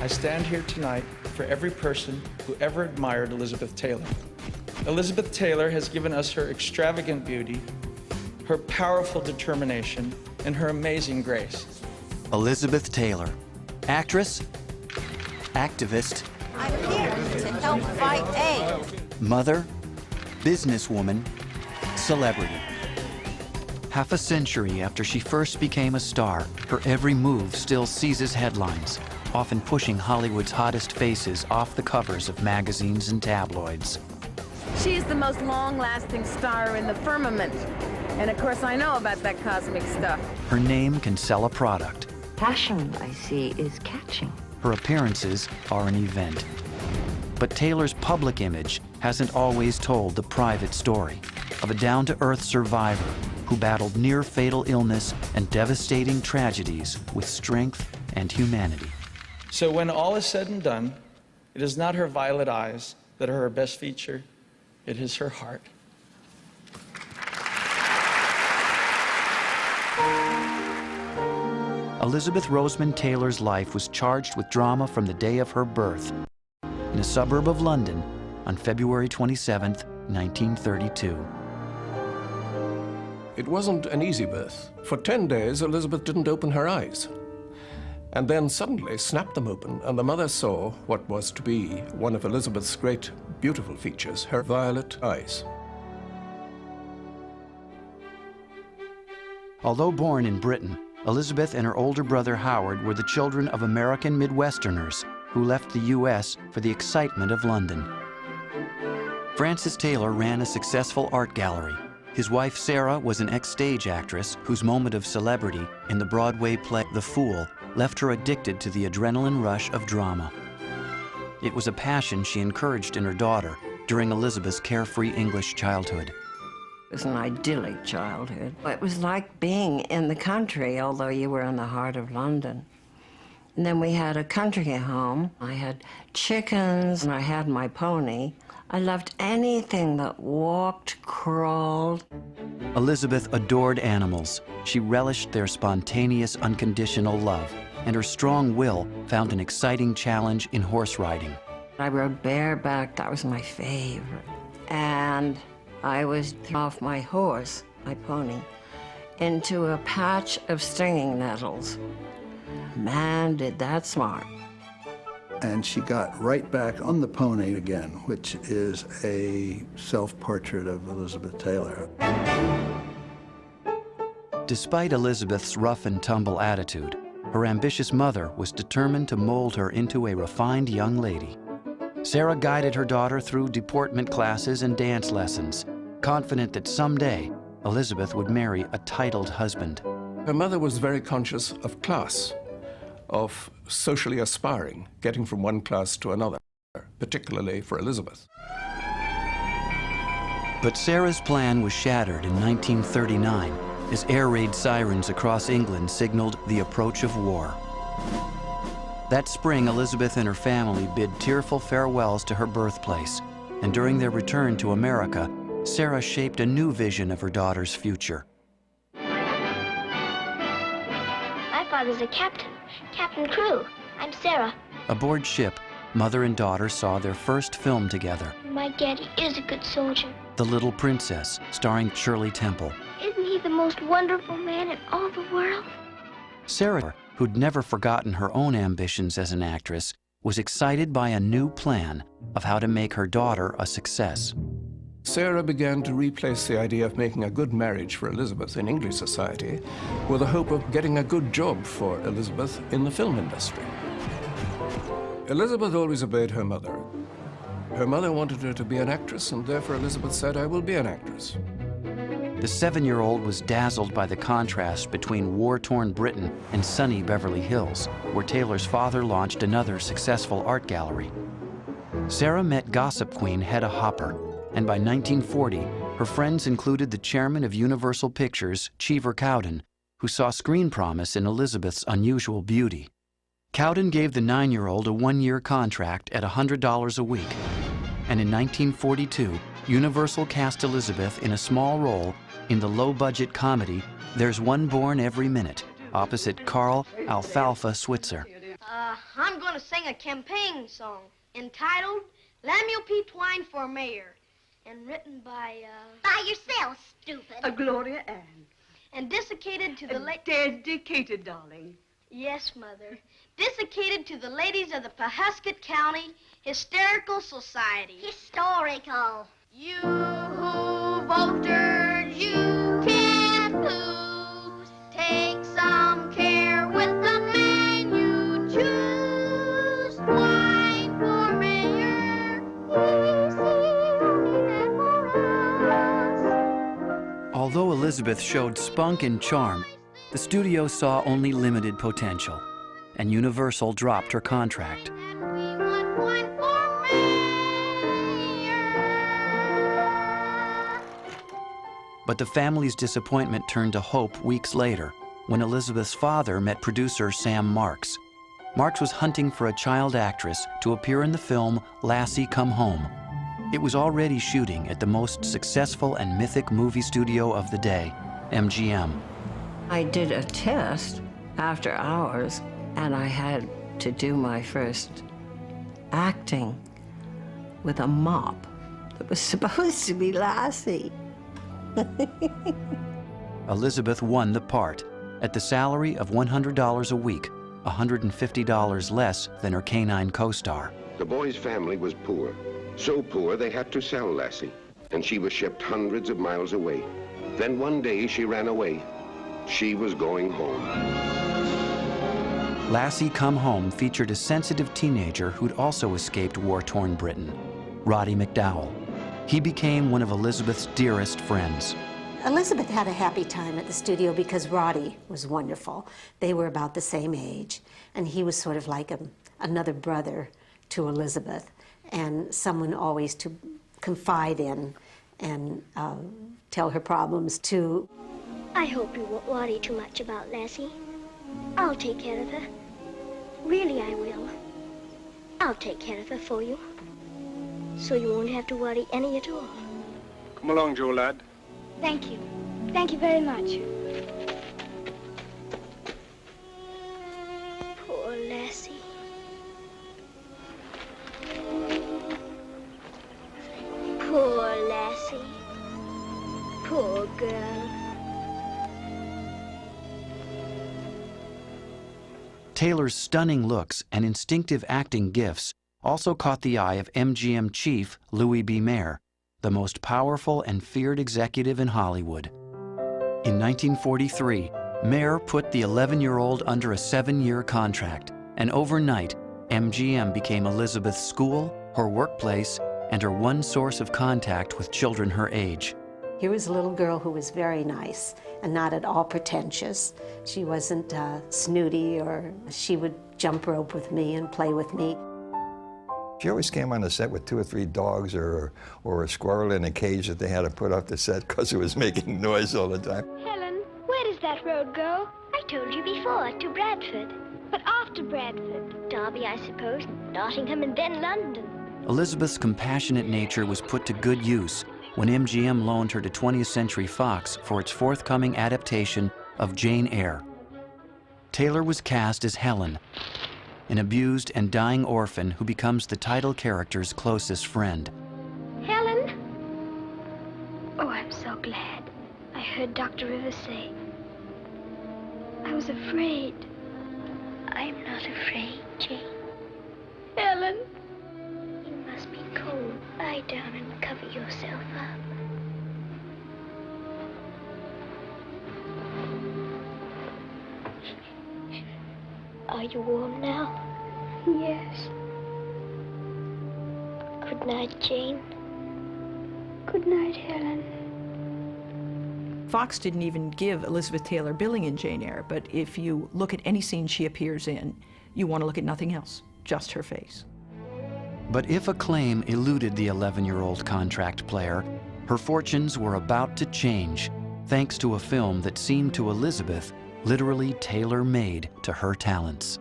stand here tonight for every person who ever admired Elizabeth Taylor. Elizabeth Taylor has given us her extravagant beauty, her powerful determination, and her amazing grace. Elizabeth Taylor, actress, activist, I'm here to help fight AIDS. mother, businesswoman, celebrity. Half a century after she first became a star, her every move still seizes headlines, often pushing Hollywood's hottest faces off the covers of magazines and tabloids. She is the most long-lasting star in the firmament. And of course, I know about that cosmic stuff. Her name can sell a product. Passion, I see, is catching. Her appearances are an event. But Taylor's public image hasn't always told the private story of a down-to-earth survivor who battled near-fatal illness and devastating tragedies with strength and humanity. So when all is said and done, it is not her violet eyes that are her best feature, it is her heart. Elizabeth Roseman Taylor's life was charged with drama from the day of her birth in a suburb of London on February 27, 1932. It wasn't an easy birth. For 10 days, Elizabeth didn't open her eyes, and then suddenly snapped them open, and the mother saw what was to be one of Elizabeth's great, beautiful features, her violet eyes. Although born in Britain, Elizabeth and her older brother Howard were the children of American Midwesterners who left the U.S. for the excitement of London. Francis Taylor ran a successful art gallery. His wife Sarah was an ex-stage actress whose moment of celebrity in the Broadway play The Fool left her addicted to the adrenaline rush of drama. It was a passion she encouraged in her daughter during Elizabeth's carefree English childhood. It was an idyllic childhood. It was like being in the country, although you were in the heart of London. And then we had a country home. I had chickens, and I had my pony. I loved anything that walked, crawled. Elizabeth adored animals. She relished their spontaneous, unconditional love, and her strong will found an exciting challenge in horse riding. I rode bareback, that was my favorite. And I was off my horse, my pony, into a patch of stinging nettles. Man, did that smart. And she got right back on the pony again, which is a self-portrait of Elizabeth Taylor. Despite Elizabeth's rough and tumble attitude, her ambitious mother was determined to mold her into a refined young lady. Sarah guided her daughter through deportment classes and dance lessons, confident that someday Elizabeth would marry a titled husband. Her mother was very conscious of class, of socially aspiring, getting from one class to another, particularly for Elizabeth. But Sarah's plan was shattered in 1939 as air raid sirens across England signaled the approach of war. That spring, Elizabeth and her family bid tearful farewells to her birthplace, and during their return to America, Sarah shaped a new vision of her daughter's future. My father's a captain, Captain Crew. I'm Sarah. Aboard ship, mother and daughter saw their first film together, My daddy is a good soldier. The Little Princess, starring Shirley Temple. Isn't he the most wonderful man in all the world? Sarah, who'd never forgotten her own ambitions as an actress, was excited by a new plan of how to make her daughter a success. Sarah began to replace the idea of making a good marriage for Elizabeth in English society with the hope of getting a good job for Elizabeth in the film industry. Elizabeth always obeyed her mother. Her mother wanted her to be an actress, and therefore Elizabeth said, "I will be an actress." The 7-year-old was dazzled by the contrast between war-torn Britain and sunny Beverly Hills, where Taylor's father launched another successful art gallery. Sarah met gossip queen Hedda Hopper, and by 1940, her friends included the chairman of Universal Pictures, Cheever Cowden, who saw screen promise in Elizabeth's unusual beauty. Cowden gave the 9-year-old a 1-year contract at $100 a week, and in 1942, Universal cast Elizabeth in a small role in the low-budget comedy There's One Born Every Minute, opposite Carl Alfalfa Switzer. I'm gonna to sing a campaign song entitled Lemuel P. Twine for Mayor, and written by yourself, stupid. Gloria Ann. and dedicated to the Dedicated, darling. Yes, Mother. Dedicated to the ladies of the Pawhuskett County Hysterical Society. Historical. You voters, you can't lose. Take some care with the man you choose. Twine for mayor. He's only there for us. Although Elizabeth showed spunk and charm, the studio saw only limited potential, and Universal dropped her contract. And we want Twine for mayor. But the family's disappointment turned to hope weeks later when Elizabeth's father met producer Sam Marks. Marks was hunting for a child actress to appear in the film Lassie Come Home. It was already shooting at the most successful and mythic movie studio of the day, MGM. I did a test after hours, and I had to do my first acting with a mop that was supposed to be Lassie. Elizabeth won the part at the salary of $100 a week, $150 less than her canine co-star. The boy's family was poor. So poor they had to sell Lassie, and she was shipped hundreds of miles away. Then one day she ran away. She was going home. Lassie Come Home featured a sensitive teenager who'd also escaped war-torn Britain, Roddy McDowell. He became one of Elizabeth's dearest friends. Elizabeth had a happy time at the studio because Roddy was wonderful. They were about the same age, and he was sort of like another brother to Elizabeth, and someone always to confide in and tell her problems to. I hope you won't worry too much about Lassie. I'll take care of her. Really, I will. I'll take care of her for you. So you won't have to worry any at all. Come along, Joe, lad. Thank you. Thank you very much. Poor Lassie. Poor Lassie. Poor girl. Taylor's stunning looks and instinctive acting gifts also caught the eye of MGM chief Louis B. Mayer, the most powerful and feared executive in Hollywood. In 1943, Mayer put the 11-year-old under a 7-year contract, and overnight, MGM became Elizabeth's school, her workplace, and her one source of contact with children her age. Here was a little girl who was very nice and not at all pretentious. She wasn't snooty, or she would jump rope with me and play with me. She always came on the set with 2 or 3 dogs or a squirrel in a cage that they had to put off the set because it was making noise all the time. Helen, where does that road go? I told you before, to Bradford. But after Bradford? Derby, I suppose, Nottingham, and then London. Elizabeth's compassionate nature was put to good use when MGM loaned her to 20th Century Fox for its forthcoming adaptation of Jane Eyre. Taylor was cast as Helen, an abused and dying orphan who becomes the title character's closest friend. Helen? Oh, I'm so glad. I heard Dr. Rivers say. I was afraid. I'm not afraid, Jane. Helen? You must be cold. Lie down and cover yourself up. Are you warm now? Yes. Good night, Jane. Good night, Helen. Fox didn't even give Elizabeth Taylor billing in Jane Eyre, but if you look at any scene she appears in, you want to look at nothing else, just her face. But if acclaim eluded the 11-year-old contract player, her fortunes were about to change, thanks to a film that seemed to Elizabeth literally tailor-made to her talents.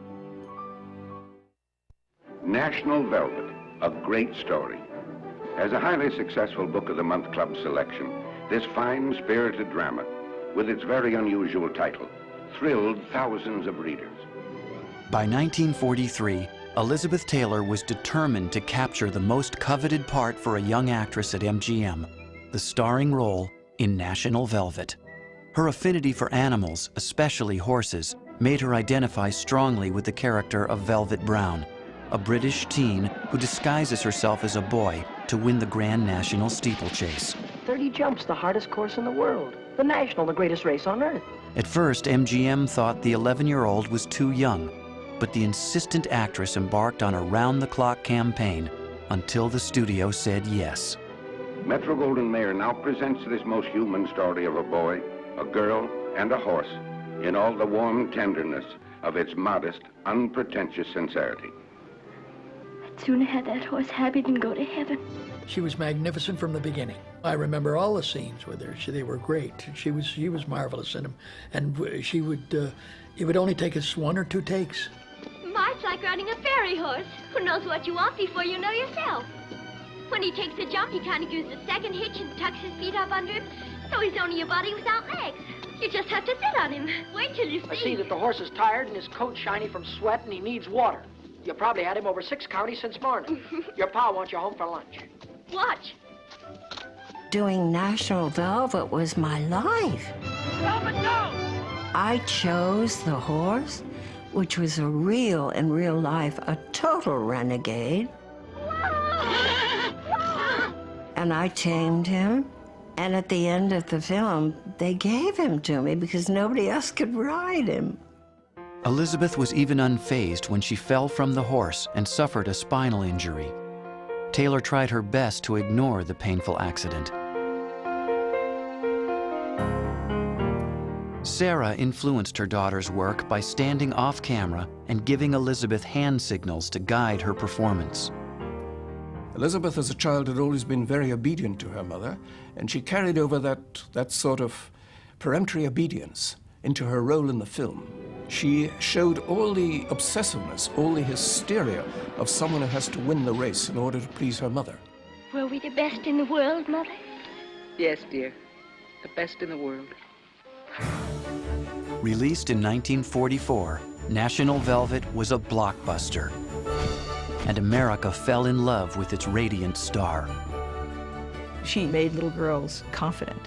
National Velvet, a great story. As a highly successful Book of the Month Club selection, this fine, spirited drama, with its very unusual title, thrilled thousands of readers. By 1943, Elizabeth Taylor was determined to capture the most coveted part for a young actress at MGM, the starring role in National Velvet. Her affinity for animals, especially horses, made her identify strongly with the character of Velvet Brown, a British teen who disguises herself as a boy to win the Grand National Steeplechase. 30 jumps, the hardest course in the world. The National, the greatest race on earth. At first, MGM thought the 11-year-old was too young, but the insistent actress embarked on a round-the-clock campaign until the studio said yes. Metro-Goldwyn-Mayer now presents this most human story of a boy, a girl, and a horse in all the warm tenderness of its modest, unpretentious sincerity. I'd sooner have that horse happy than go to heaven. She was magnificent from the beginning. I remember all the scenes with her. They were great. She was marvelous in them, and she would. It would only take us 1 or 2 takes. Mart's like riding a fairy horse. Who knows what you want before you know yourself? When he takes a jump, he kind of gives a second hitch and tucks his feet up under him, so he's only a body without legs. You just have to sit on him. Wait till you see. I see that the horse is tired and his coat's shiny from sweat and he needs water. You probably had him over 6 counties since morning. Your pa wants you home for lunch. Watch. Doing National Velvet was my life. Velvet, go! I chose the horse, which was in real life, a total renegade. And I tamed him, and at the end of the film, they gave him to me because nobody else could ride him. Elizabeth was even unfazed when she fell from the horse and suffered a spinal injury. Taylor tried her best to ignore the painful accident. Sarah influenced her daughter's work by standing off camera and giving Elizabeth hand signals to guide her performance. Elizabeth, as a child, had always been very obedient to her mother, and she carried over that sort of peremptory obedience into her role in the film. She showed all the obsessiveness, all the hysteria of someone who has to win the race in order to please her mother. Were we the best in the world, Mother? Yes, dear. The best in the world. Released in 1944, National Velvet was a blockbuster, and America fell in love with its radiant star. She made little girls confident.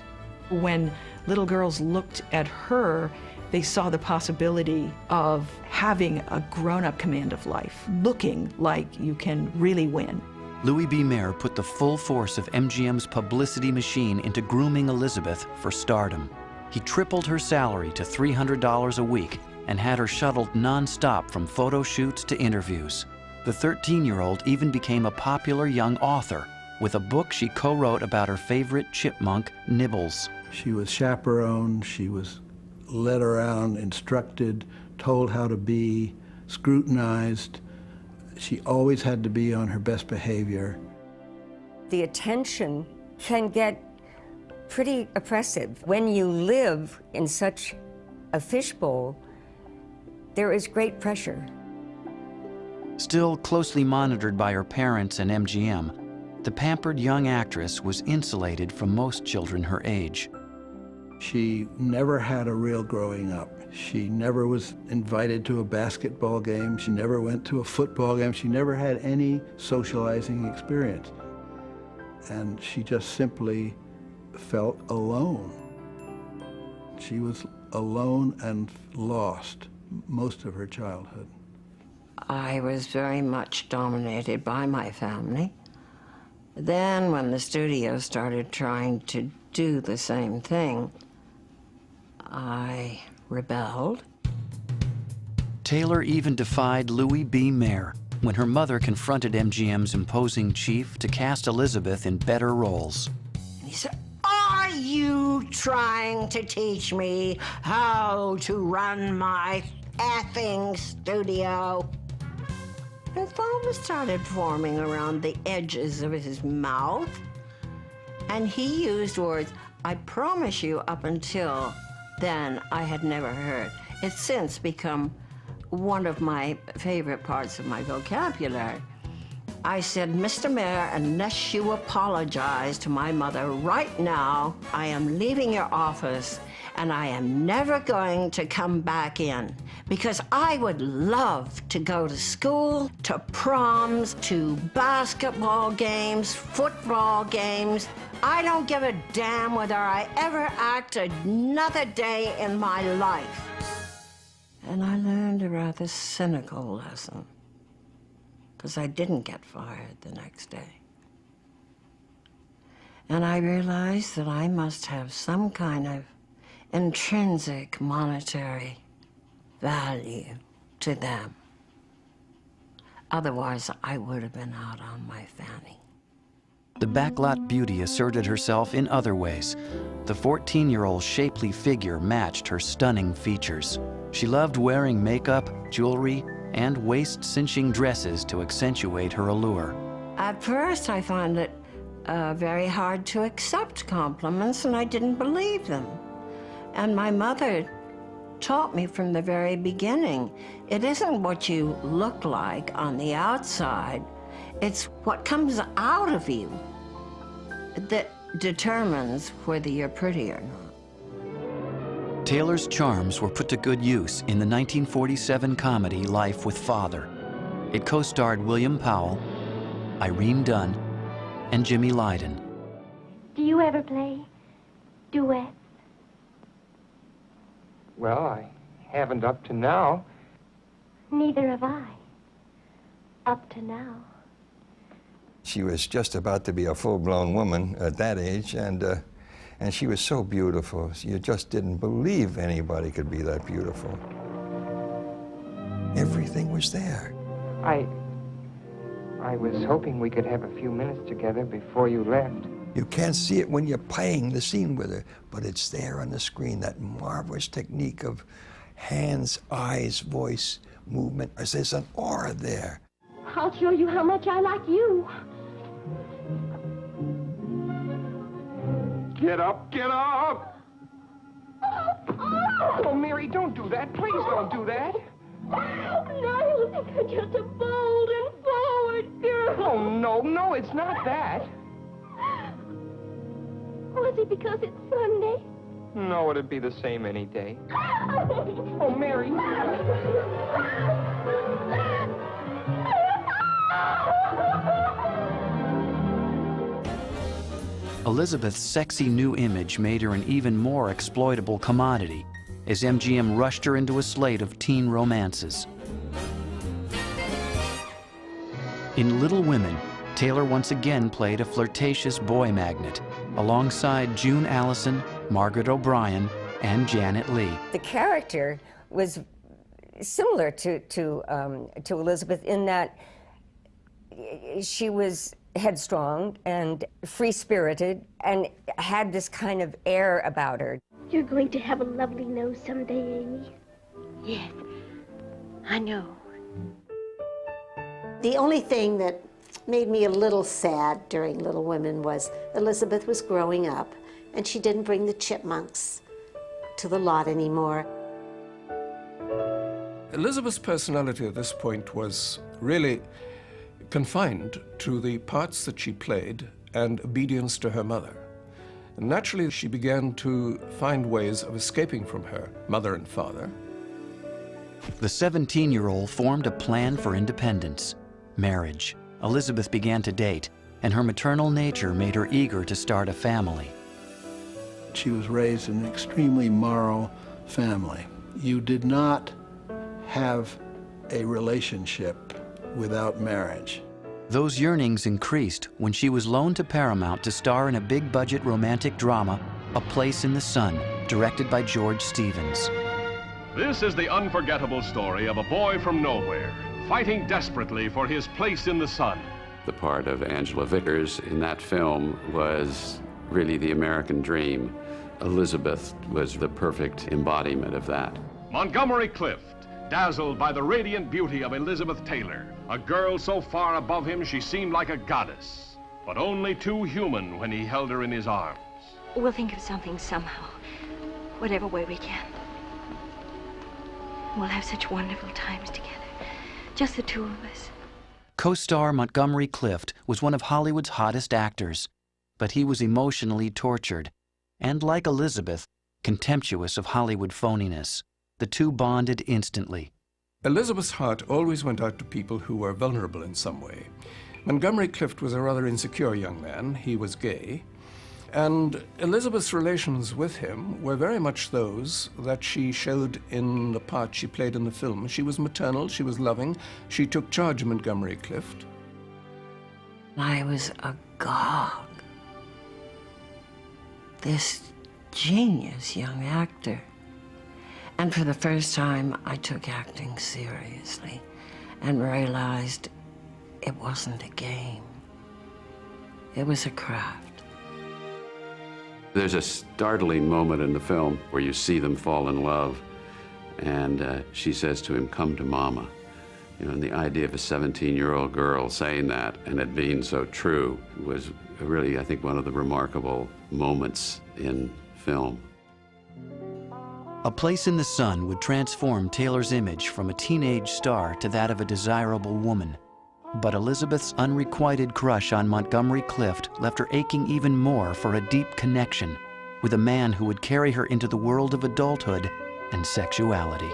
When little girls looked at her, they saw the possibility of having a grown-up command of life, looking like you can really win. Louis B. Mayer put the full force of MGM's publicity machine into grooming Elizabeth for stardom. He tripled her salary to $300 a week and had her shuttled nonstop from photo shoots to interviews. The 13-year-old even became a popular young author with a book she co-wrote about her favorite chipmunk, Nibbles. She was chaperoned, she was led around, instructed, told how to be, scrutinized. She always had to be on her best behavior. The attention can get pretty oppressive. When you live in such a fishbowl, there is great pressure. Still closely monitored by her parents and MGM, the pampered young actress was insulated from most children her age. She never had a real growing up. She never was invited to a basketball game. She never went to a football game. She never had any socializing experience. And she just simply felt alone. She was alone and lost most of her childhood. I was very much dominated by my family. Then when the studio started trying to do the same thing, I rebelled. Taylor even defied Louis B. Mayer when her mother confronted MGM's imposing chief to cast Elizabeth in better roles. He said, "Are you trying to teach me how to run my effing studio?" And foam started forming around the edges of his mouth. And he used words, I promise you, up until then, I had never heard. It's since become one of my favorite parts of my vocabulary. I said, Mr. Mayor, unless you apologize to my mother right now, I am leaving your office and I am never going to come back in, because I would love to go to school, to proms, to basketball games, football games. I don't give a damn whether I ever act another day in my life. And I learned a rather cynical lesson, because I didn't get fired the next day. And I realized that I must have some kind of intrinsic monetary value to them. Otherwise, I would have been out on my fanny. The backlot beauty asserted herself in other ways. The 14-year-old shapely figure matched her stunning features. She loved wearing makeup, jewelry, and waist-cinching dresses to accentuate her allure. At first, I found it very hard to accept compliments, and I didn't believe them. And my mother taught me from the very beginning, it isn't what you look like on the outside, it's what comes out of you that determines whether you're pretty or not. Taylor's charms were put to good use in the 1947 comedy Life with Father. It co-starred William Powell, Irene Dunn, and Jimmy Lydon. Do you ever play duets? Well, I haven't up to now. Neither have I. Up to now. She was just about to be a full-blown woman at that age, and she was so beautiful. You just didn't believe anybody could be that beautiful. Everything was there. I was hoping we could have a few minutes together before you left. You can't see it when you're playing the scene with her, but it's there on the screen, that marvelous technique of hands, eyes, voice, movement. There's an aura there. I'll show you how much I like you. Get up, get up! Oh, Mary, don't do that. Please don't do that. No, you think I'm just a bold and forward girl. Oh, no, it's not that. Was it because it's Sunday? No, it'd be the same any day. Oh, Mary. Elizabeth's sexy new image made her an even more exploitable commodity as MGM rushed her into a slate of teen romances. In Little Women, Taylor once again played a flirtatious boy magnet alongside June Allison, Margaret O'Brien, and Janet Leigh. The character was similar to Elizabeth in that she was headstrong and free-spirited and had this kind of air about her. You're going to have a lovely nose someday, Amy. Yes, I know. The only thing that made me a little sad during Little Women was Elizabeth was growing up and she didn't bring the chipmunks to the lot anymore. Elizabeth's personality at this point was really confined to the parts that she played and obedience to her mother. And naturally, she began to find ways of escaping from her mother and father. The 17-year-old formed a plan for independence, marriage. Elizabeth began to date, and her maternal nature made her eager to start a family. She was raised in an extremely moral family. You did not have a relationship without marriage. Those yearnings increased when she was loaned to Paramount to star in a big-budget romantic drama, A Place in the Sun, directed by George Stevens. This is the unforgettable story of a boy from nowhere, fighting desperately for his place in the sun. The part of Angela Vickers in that film was really the American dream. Elizabeth was the perfect embodiment of that. Montgomery Clift, dazzled by the radiant beauty of Elizabeth Taylor, a girl so far above him she seemed like a goddess, but only too human when he held her in his arms. We'll think of something somehow, whatever way we can. We'll have such wonderful times together, just the two of us. Co-star Montgomery Clift was one of Hollywood's hottest actors, but he was emotionally tortured, and like Elizabeth, contemptuous of Hollywood phoniness. The two bonded instantly. Elizabeth's heart always went out to people who were vulnerable in some way. Montgomery Clift was a rather insecure young man. He was gay. And Elizabeth's relations with him were very much those that she showed in the part she played in the film. She was maternal, she was loving, she took charge of Montgomery Clift. I was agog. This genius young actor. And for the first time, I took acting seriously and realized it wasn't a game. It was a craft. There's a startling moment in the film where you see them fall in love, and she says to him, "Come to Mama." You know, and the idea of a 17-year-old girl saying that and it being so true was really, I think, one of the remarkable moments in film. A Place in the Sun would transform Taylor's image from a teenage star to that of a desirable woman. But Elizabeth's unrequited crush on Montgomery Clift left her aching even more for a deep connection with a man who would carry her into the world of adulthood and sexuality.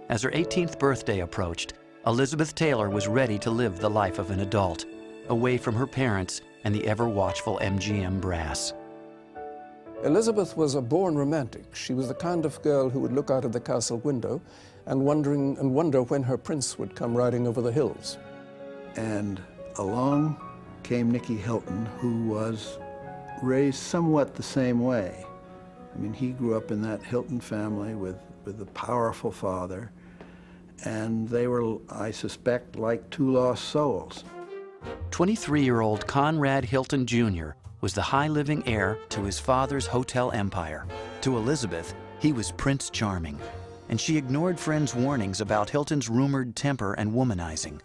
As her 18th birthday approached, Elizabeth Taylor was ready to live the life of an adult, away from her parents and the ever-watchful MGM brass. Elizabeth was a born romantic. She was the kind of girl who would look out of the castle window and wonder when her prince would come riding over the hills. And along came Nicky Hilton, who was raised somewhat the same way. I mean, he grew up in that Hilton family with a powerful father, and they were, I suspect, like two lost souls. 23-year-old Conrad Hilton Jr. was the high-living heir to his father's hotel empire. To Elizabeth, he was Prince Charming, and she ignored friends' warnings about Hilton's rumored temper and womanizing.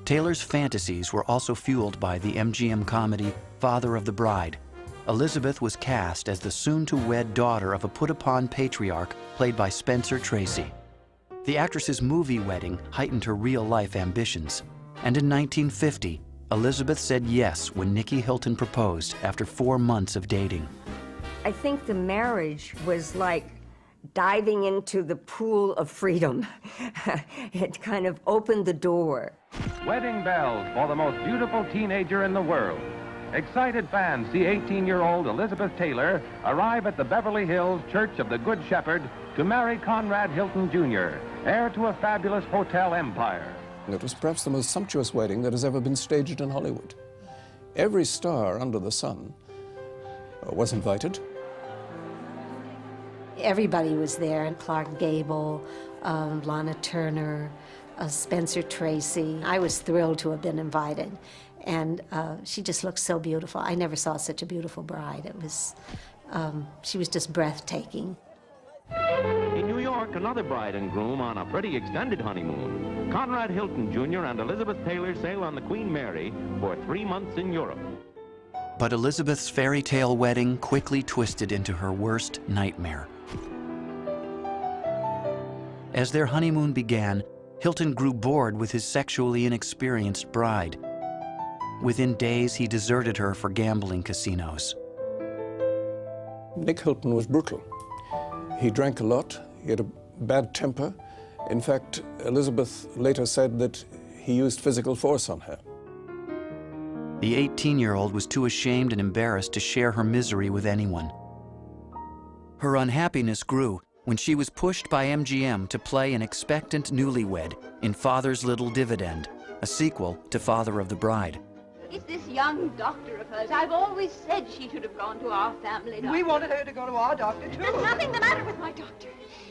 Taylor's fantasies were also fueled by the MGM comedy Father of the Bride. Elizabeth was cast as the soon-to-wed daughter of a put-upon patriarch played by Spencer Tracy. The actress's movie wedding heightened her real-life ambitions, and in 1950, Elizabeth said yes when Nicky Hilton proposed after 4 months of dating. I think the marriage was like diving into the pool of freedom. It kind of opened the door. Wedding bells for the most beautiful teenager in the world. Excited fans see 18-year-old Elizabeth Taylor arrive at the Beverly Hills Church of the Good Shepherd to marry Conrad Hilton Jr., heir to a fabulous hotel empire. It was perhaps the most sumptuous wedding that has ever been staged in Hollywood. Every star under the sun was invited. Everybody was there, and Clark Gable, Lana Turner, Spencer Tracy. I was thrilled to have been invited, and she just looked so beautiful. I never saw such a beautiful bride. It was, she was just breathtaking. In New York, another bride and groom on a pretty extended honeymoon. Conrad Hilton Jr. and Elizabeth Taylor sail on the Queen Mary for 3 months in Europe. But Elizabeth's fairy tale wedding quickly twisted into her worst nightmare. As their honeymoon began, Hilton grew bored with his sexually inexperienced bride. Within days, he deserted her for gambling casinos. Nick Hilton was brutal. He drank a lot, he had a bad temper. In fact, Elizabeth later said that he used physical force on her. The 18-year-old was too ashamed and embarrassed to share her misery with anyone. Her unhappiness grew when she was pushed by MGM to play an expectant newlywed in Father's Little Dividend, a sequel to Father of the Bride. It's this young doctor of hers. I've always said she should have gone to our family doctor. We wanted her to go to our doctor, too. There's nothing the matter with my doctor.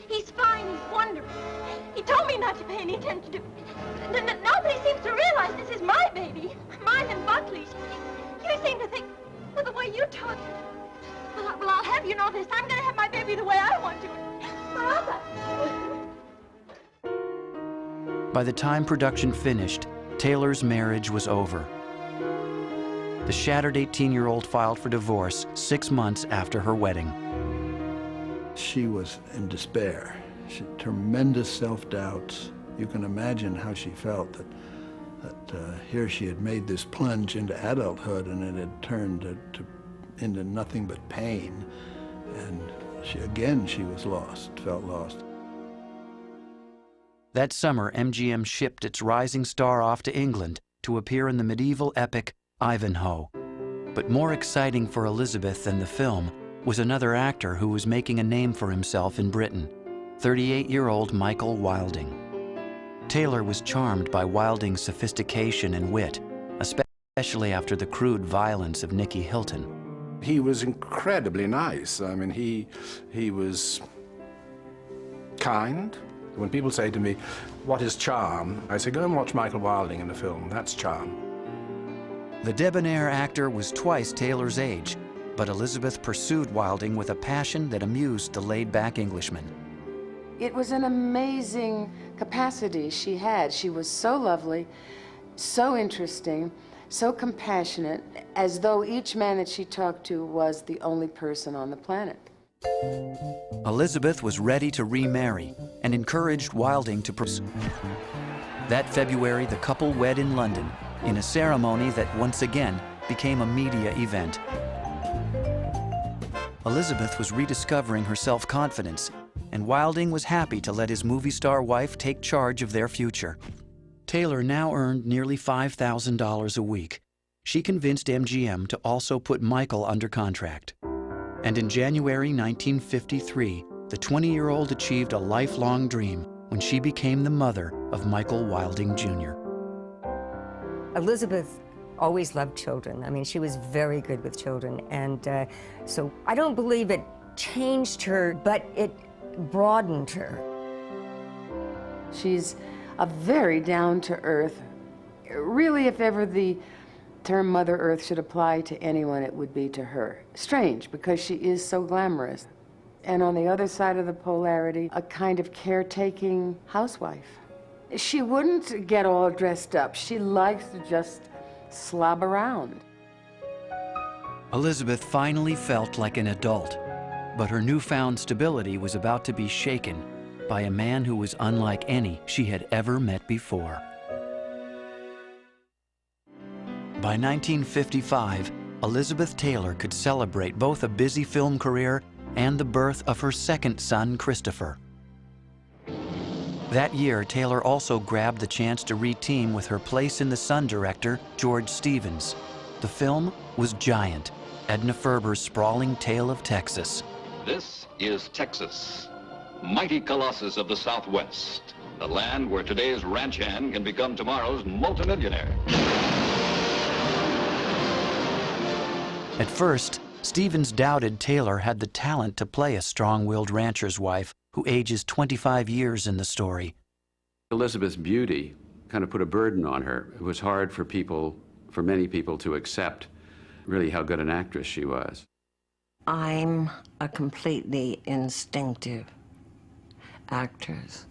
He's fine. He's wonderful. He told me not to pay any attention to... Nobody seems to realize this is my baby. Mine and Buckley's. You seem to think the way you talk. Well, I'll have you know this. I'm going to have my baby the way I want to. Mama. By the time production finished, Taylor's marriage was over. The shattered 18-year-old filed for divorce 6 months after her wedding. She was in despair. She had tremendous self-doubts, You can imagine how she felt that here she had made this plunge into adulthood and it had turned into nothing but pain. And she was lost, felt lost. That summer, MGM shipped its rising star off to England to appear in the medieval epic Ivanhoe. But more exciting for Elizabeth than the film was another actor who was making a name for himself in Britain, 38-year-old Michael Wilding. Taylor was charmed by Wilding's sophistication and wit, especially after the crude violence of Nicky Hilton. He was incredibly nice. I mean, he was kind. When people say to me, what is charm? I say, go and watch Michael Wilding in the film. That's charm. The debonair actor was twice Taylor's age, but Elizabeth pursued Wilding with a passion that amused the laid-back Englishman. It was an amazing capacity she had. She was so lovely, so interesting, so compassionate, as though each man that she talked to was the only person on the planet. Elizabeth was ready to remarry and encouraged Wilding to pursue. That February, the couple wed in London in a ceremony that once again became a media event. Elizabeth was rediscovering her self-confidence, and Wilding was happy to let his movie star wife take charge of their future. Taylor now earned nearly $5,000 a week. She convinced MGM to also put Michael under contract. And in January 1953, the 20-year-old achieved a lifelong dream when she became the mother of Michael Wilding Jr. Elizabeth always loved children. I mean, she was very good with children. And so I don't believe it changed her, but it broadened her. She's a very down-to-earth, really, if ever the term Mother Earth should apply to anyone, it would be to her. Strange, because she is so glamorous. And on the other side of the polarity, a kind of caretaking housewife. She wouldn't get all dressed up. She likes to just slob around. Elizabeth finally felt like an adult, but her newfound stability was about to be shaken by a man who was unlike any she had ever met before. By 1955, Elizabeth Taylor could celebrate both a busy film career and the birth of her second son, Christopher. That year, Taylor also grabbed the chance to re-team with her Place in the Sun director, George Stevens. The film was Giant, Edna Ferber's sprawling tale of Texas. This is Texas, mighty colossus of the Southwest, the land where today's ranch hand can become tomorrow's multimillionaire. At first, Stevens doubted Taylor had the talent to play a strong-willed rancher's wife who ages 25 years in the story. Elizabeth's beauty kind of put a burden on her. It was hard for many people to accept really how good an actress she was. I'm a completely instinctive actress.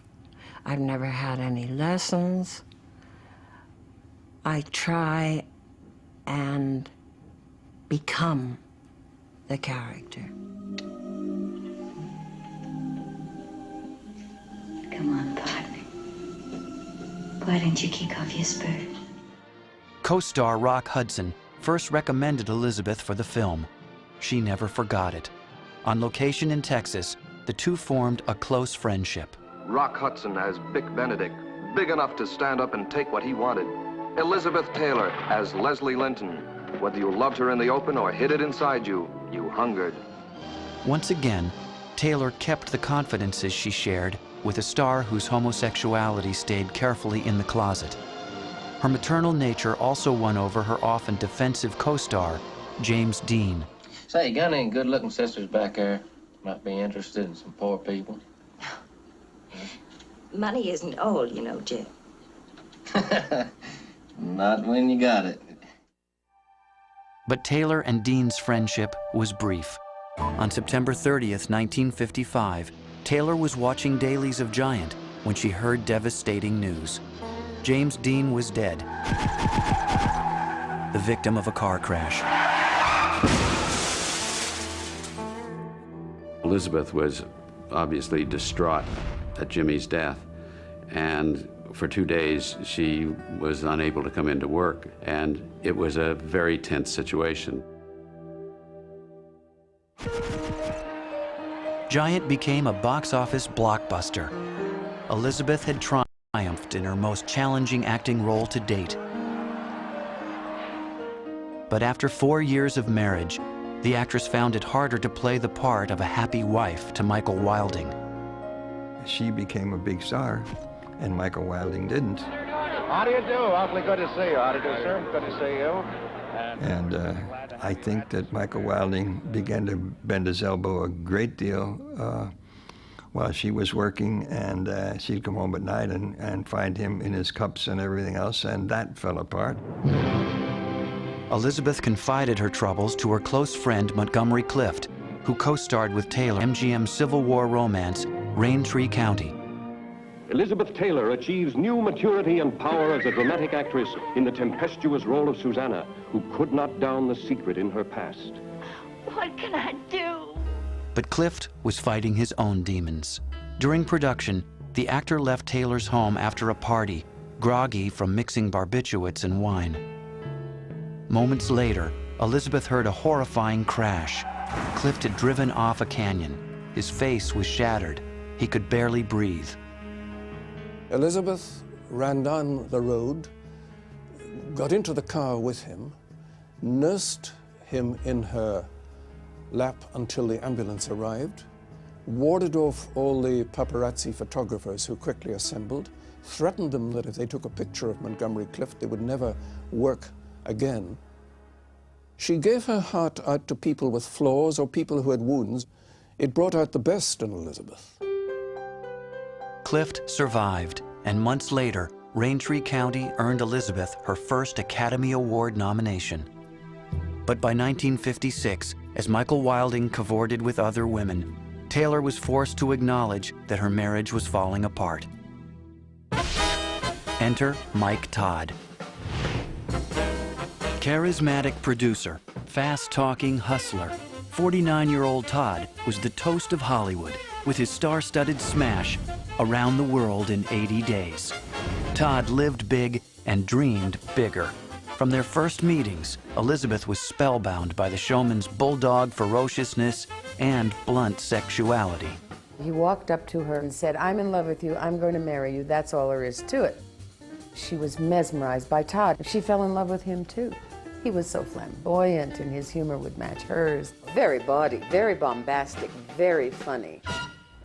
I've never had any lessons. I try and become the character. Come on, partner. Why don't you kick off your spurs? Co-star Rock Hudson first recommended Elizabeth for the film. She never forgot it. On location in Texas, the two formed a close friendship. Rock Hudson as Bick Benedict, big enough to stand up and take what he wanted. Elizabeth Taylor as Leslie Linton. Whether you loved her in the open or hid it inside you, you hungered. Once again, Taylor kept the confidences she shared with a star whose homosexuality stayed carefully in the closet. Her maternal nature also won over her often defensive co-star, James Dean. Say, you got any good-looking sisters back there? Might be interested in some poor people. Money isn't old, you know, Jim. Not when you got it. But Taylor and Dean's friendship was brief. On September 30th, 1955, Taylor was watching dailies of Giant when she heard devastating news. James Dean was dead, the victim of a car crash. Elizabeth was obviously distraught at Jimmy's death and For 2 days, she was unable to come into work, and it was a very tense situation. Giant became a box office blockbuster. Elizabeth had triumphed in her most challenging acting role to date. But after 4 years of marriage, the actress found it harder to play the part of a happy wife to Michael Wilding. She became a big star, and Michael Wilding didn't. How do you do? Awfully good to see you. How do you do, sir? Good to see you. And I think that Michael Wilding began to bend his elbow a great deal while she was working, and she'd come home at night and find him in his cups and everything else, and that fell apart. Elizabeth confided her troubles to her close friend Montgomery Clift, who co-starred with Taylor in MGM's Civil War romance, Raintree County. Elizabeth Taylor achieves new maturity and power as a dramatic actress in the tempestuous role of Susanna, who could not down the secret in her past. What can I do? But Clift was fighting his own demons. During production, the actor left Taylor's home after a party, groggy from mixing barbiturates and wine. Moments later, Elizabeth heard a horrifying crash. Clift had driven off a canyon. His face was shattered. He could barely breathe. Elizabeth ran down the road, got into the car with him, nursed him in her lap until the ambulance arrived, warded off all the paparazzi photographers who quickly assembled, threatened them that if they took a picture of Montgomery Clift, they would never work again. She gave her heart out to people with flaws or people who had wounds. It brought out the best in Elizabeth. Clift survived, and months later, Raintree County earned Elizabeth her first Academy Award nomination. But by 1956, as Michael Wilding cavorted with other women, Taylor was forced to acknowledge that her marriage was falling apart. Enter Mike Todd. Charismatic producer, fast-talking hustler, 49-year-old Todd was the toast of Hollywood with his star-studded smash, Around the World in 80 Days. Todd lived big and dreamed bigger. From their first meetings, Elizabeth was spellbound by the showman's bulldog ferociousness and blunt sexuality. He walked up to her and said, "I'm in love with you, I'm going to marry you, that's all there is to it." She was mesmerized by Todd. She fell in love with him too. He was so flamboyant and his humor would match hers. Very bawdy, very bombastic, very funny.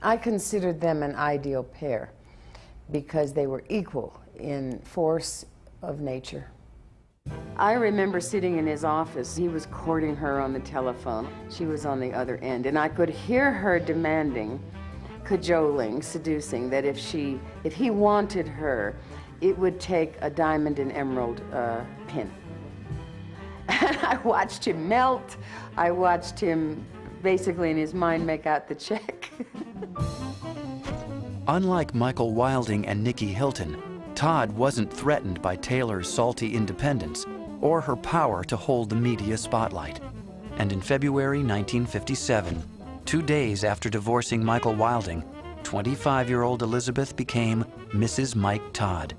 I considered them an ideal pair because they were equal in force of nature. I remember sitting in his office. He was courting her on the telephone. She was on the other end, and I could hear her demanding, cajoling, seducing, that if he wanted her, it would take a diamond and emerald pin. And I watched him melt. I watched him basically in his mind make out the check. Unlike Michael Wilding and Nikki Hilton, Todd wasn't threatened by Taylor's salty independence or her power to hold the media spotlight. And in February 1957, 2 days after divorcing Michael Wilding, 25-year-old Elizabeth became Mrs. Mike Todd.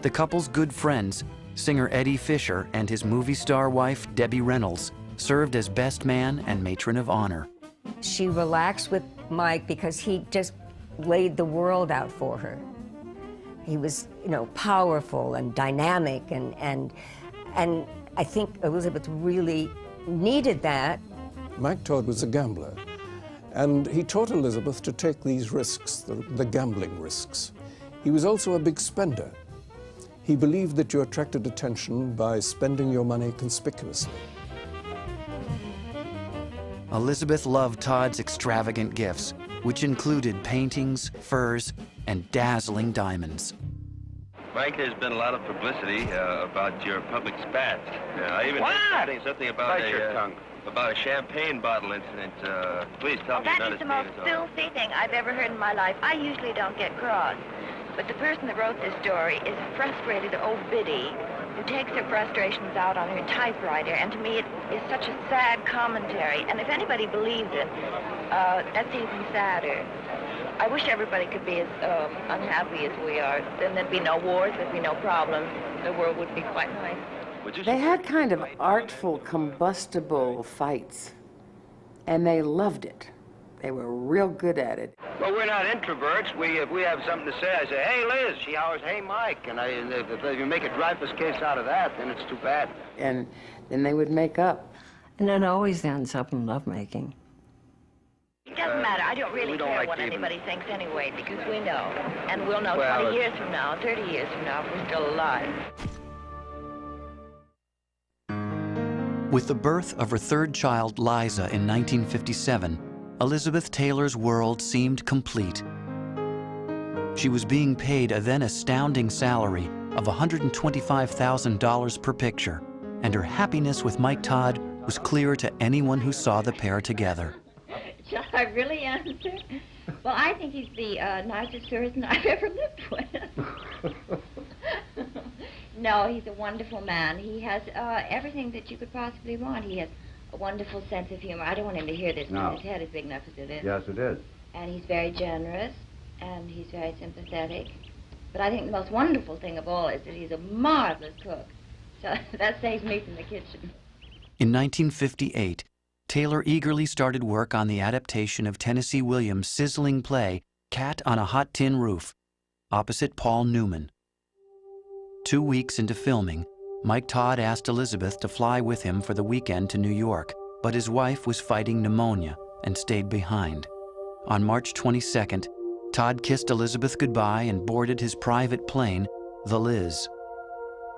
The couple's good friends, singer Eddie Fisher and his movie star wife Debbie Reynolds, served as best man and matron of honor. She relaxed with Mike because he just laid the world out for her. He was, powerful and dynamic, and I think Elizabeth really needed that. Mike Todd was a gambler, and he taught Elizabeth to take these risks, the gambling risks. He was also a big spender. He believed that you attracted attention by spending your money conspicuously. Elizabeth loved Todd's extravagant gifts, which included paintings, furs, and dazzling diamonds. Mike, there's been a lot of publicity about your public spats. I even heard something about a champagne bottle incident. Please tell me you're not That is the most filthy thing I've ever heard in my life. I usually don't get cross. But the person that wrote this story is a frustrated old biddy who takes her frustrations out on her typewriter, and to me it is such a sad commentary. And if anybody believes it, that's even sadder. I wish everybody could be as unhappy as we are. Then there'd be no wars, there'd be no problems. The world would be quite nice. They had kind of artful, combustible fights, and they loved it. They were real good at it. Well, we're not introverts. If we have something to say, I say, hey, Liz. She hollers, hey, Mike. And if you make a Dreyfus case out of that, then it's too bad. And then they would make up. And it always ends up in lovemaking. It doesn't matter. I don't really care like what even. anybody thinks anyway, because we know. And we'll know Well, 20 years from now, 30 years from now, if we're still alive. With the birth of her third child, Liza, in 1957, Elizabeth Taylor's world seemed complete. She was being paid a then astounding salary of $125,000 per picture, and her happiness with Mike Todd was clear to anyone who saw the pair together. Shall I really answer? Well, I think he's the nicest person I've ever lived with. No, he's a wonderful man. He has everything that you could possibly want. He has a wonderful sense of humor. I don't want him to hear this, No. but his head is big enough as it is. Yes, it is. And he's very generous, and he's very sympathetic. But I think the most wonderful thing of all is that he's a marvelous cook. So that saves me from the kitchen. In 1958, Taylor eagerly started work on the adaptation of Tennessee Williams' sizzling play, Cat on a Hot Tin Roof, opposite Paul Newman. 2 weeks into filming, Mike Todd asked Elizabeth to fly with him for the weekend to New York, but his wife was fighting pneumonia and stayed behind. On March 22nd, Todd kissed Elizabeth goodbye and boarded his private plane, the Liz.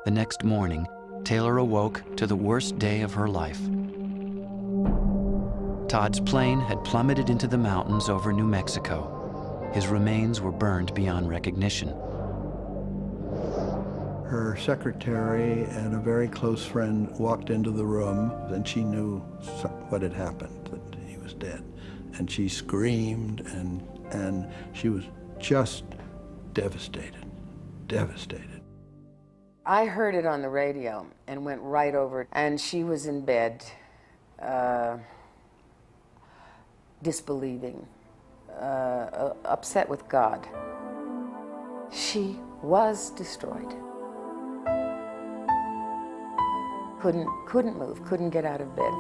The next morning, Taylor awoke to the worst day of her life. Todd's plane had plummeted into the mountains over New Mexico. His remains were burned beyond recognition. Her secretary and a very close friend walked into the room, and she knew what had happened, that he was dead. And she screamed, and she was just devastated, devastated. I heard it on the radio and went right over, and she was in bed, disbelieving, upset with God. She was destroyed. Couldn't move, couldn't get out of bed.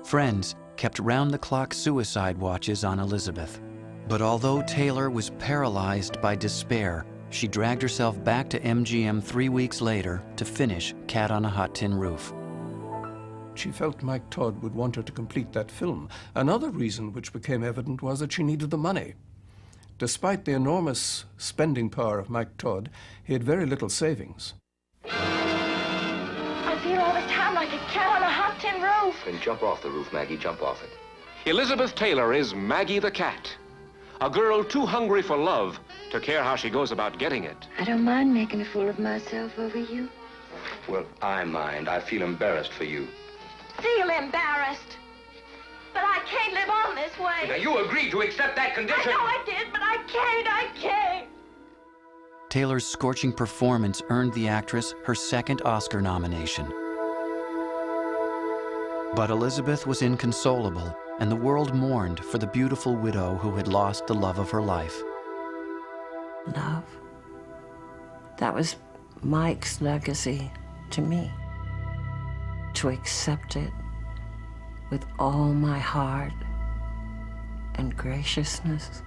Friends kept round-the-clock suicide watches on Elizabeth. But although Taylor was paralyzed by despair, she dragged herself back to MGM 3 weeks later to finish Cat on a Hot Tin Roof. She felt Mike Todd would want her to complete that film. Another reason which became evident was that she needed the money. Despite the enormous spending power of Mike Todd, he had very little savings. I feel all the time like a cat on a hot tin roof. Then jump off the roof, Maggie, jump off it. Elizabeth Taylor is Maggie the Cat, a girl too hungry for love to care how she goes about getting it. I don't mind making a fool of myself over you. Well, I mind. I feel embarrassed for you. Feel embarrassed. But I can't live on this way. Now, you agreed to accept that condition. I know I did, but I can't. Taylor's scorching performance earned the actress her second Oscar nomination. But Elizabeth was inconsolable, and the world mourned for the beautiful widow who had lost the love of her life. Love. That was Mike's legacy to me. To accept it with all my heart and graciousness,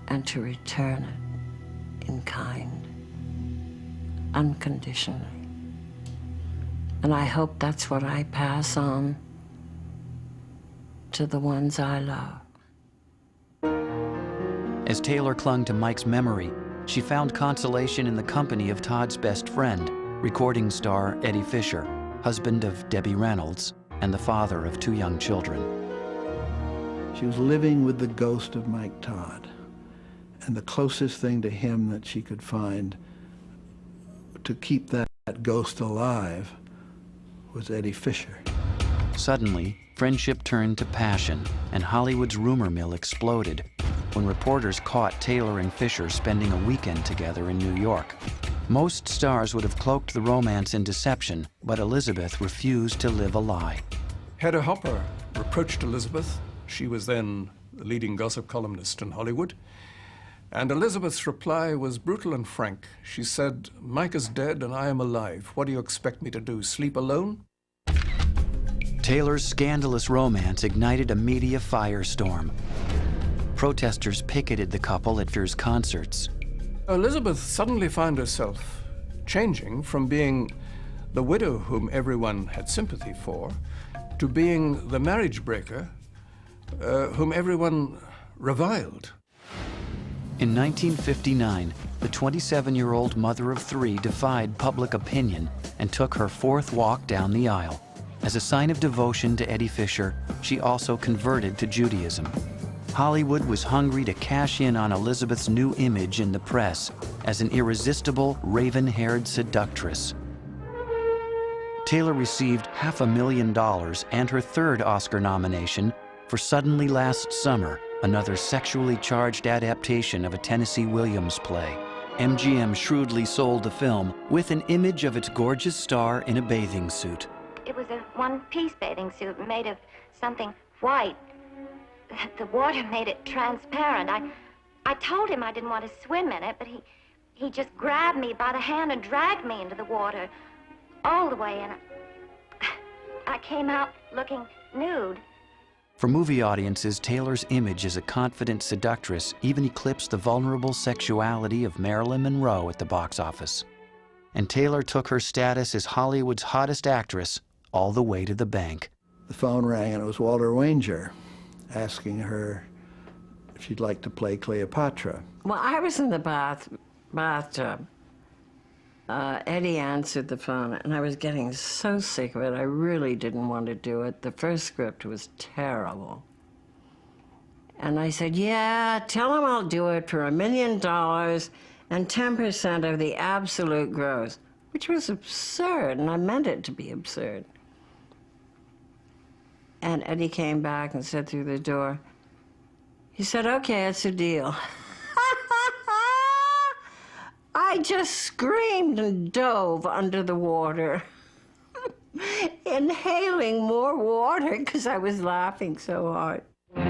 and to return it in kind, unconditionally. And I hope that's what I pass on to the ones I love. As Taylor clung to Mike's memory, she found consolation in the company of Todd's best friend, recording star Eddie Fisher, husband of Debbie Reynolds, and the father of 2 young children. She was living with the ghost of Mike Todd, and the closest thing to him that she could find to keep that ghost alive was Eddie Fisher. Suddenly, friendship turned to passion, and Hollywood's rumor mill exploded when reporters caught Taylor and Fisher spending a weekend together in New York. Most stars would have cloaked the romance in deception, but Elizabeth refused to live a lie. Hedda Hopper reproached Elizabeth. She was then the leading gossip columnist in Hollywood. And Elizabeth's reply was brutal and frank. She said, "Mike is dead and I am alive. What do you expect me to do, sleep alone?" Taylor's scandalous romance ignited a media firestorm. Protesters picketed the couple at Fear's concerts. Elizabeth suddenly found herself changing from being the widow whom everyone had sympathy for to being the marriage breaker whom everyone reviled. In 1959, the 27-year-old mother of three defied public opinion and took her fourth walk down the aisle. As a sign of devotion to Eddie Fisher, she also converted to Judaism. Hollywood was hungry to cash in on Elizabeth's new image in the press as an irresistible, raven-haired seductress. Taylor received $500,000 and her third Oscar nomination for Suddenly Last Summer, another sexually charged adaptation of a Tennessee Williams play. MGM shrewdly sold the film with an image of its gorgeous star in a bathing suit. It was a one-piece bathing suit made of something white. The water made it transparent. I told him I didn't want to swim in it, but he just grabbed me by the hand and dragged me into the water all the way, and I came out looking nude. For movie audiences, Taylor's image as a confident seductress even eclipsed the vulnerable sexuality of Marilyn Monroe at the box office. And Taylor took her status as Hollywood's hottest actress all the way to the bank. The phone rang and it was Walter Wanger asking her if she'd like to play Cleopatra. Well, I was in the bathtub. Eddie answered the phone, and I was getting so sick of it, I really didn't want to do it. The first script was terrible. And I said, "Yeah, tell him I'll do it for $1 million and 10% of the absolute gross," which was absurd, and I meant it to be absurd. And Eddie came back and said through the door, he said, "Okay, it's a deal." I just screamed and dove under the water, inhaling more water because I was laughing so hard. The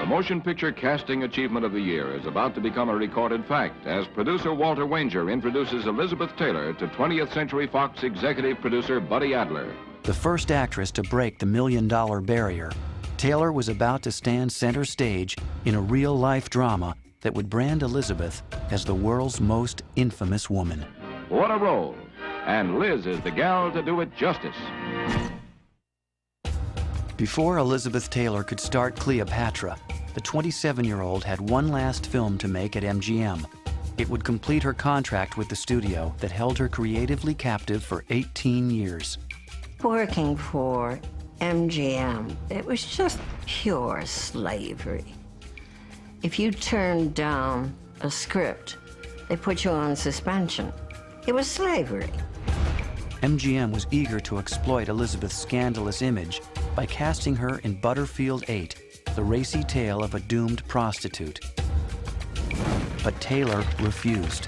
Motion Picture Casting Achievement of the Year is about to become a recorded fact as producer Walter Wanger introduces Elizabeth Taylor to 20th Century Fox executive producer Buddy Adler. The first actress to break the $1 million barrier, Taylor was about to stand center stage in a real-life drama that would brand Elizabeth as the world's most infamous woman. What a role! And Liz is the gal to do it justice. Before Elizabeth Taylor could start Cleopatra, the 27-year-old had one last film to make at MGM. It would complete her contract with the studio that held her creatively captive for 18 years. Working for MGM, it was just pure slavery. If you turned down a script, they put you on suspension. It was slavery. MGM was eager to exploit Elizabeth's scandalous image by casting her in Butterfield 8, the racy tale of a doomed prostitute. But Taylor refused.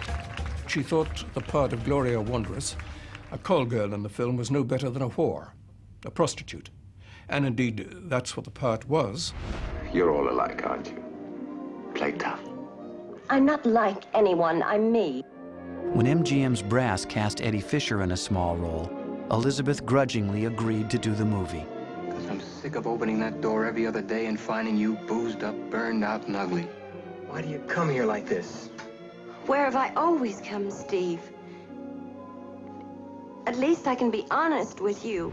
She thought the part of Gloria Wanderess, a call girl in the film, was no better than a whore, a prostitute. And indeed, that's what the part was. You're all alike, aren't you? Play tough. I'm not like anyone, I'm me. When MGM's brass cast Eddie Fisher in a small role, Elizabeth grudgingly agreed to do the movie. Because I'm sick of opening that door every other day and finding you boozed up, burned out, and ugly. Why do you come here like this? Where have I always come, Steve? At least I can be honest with you.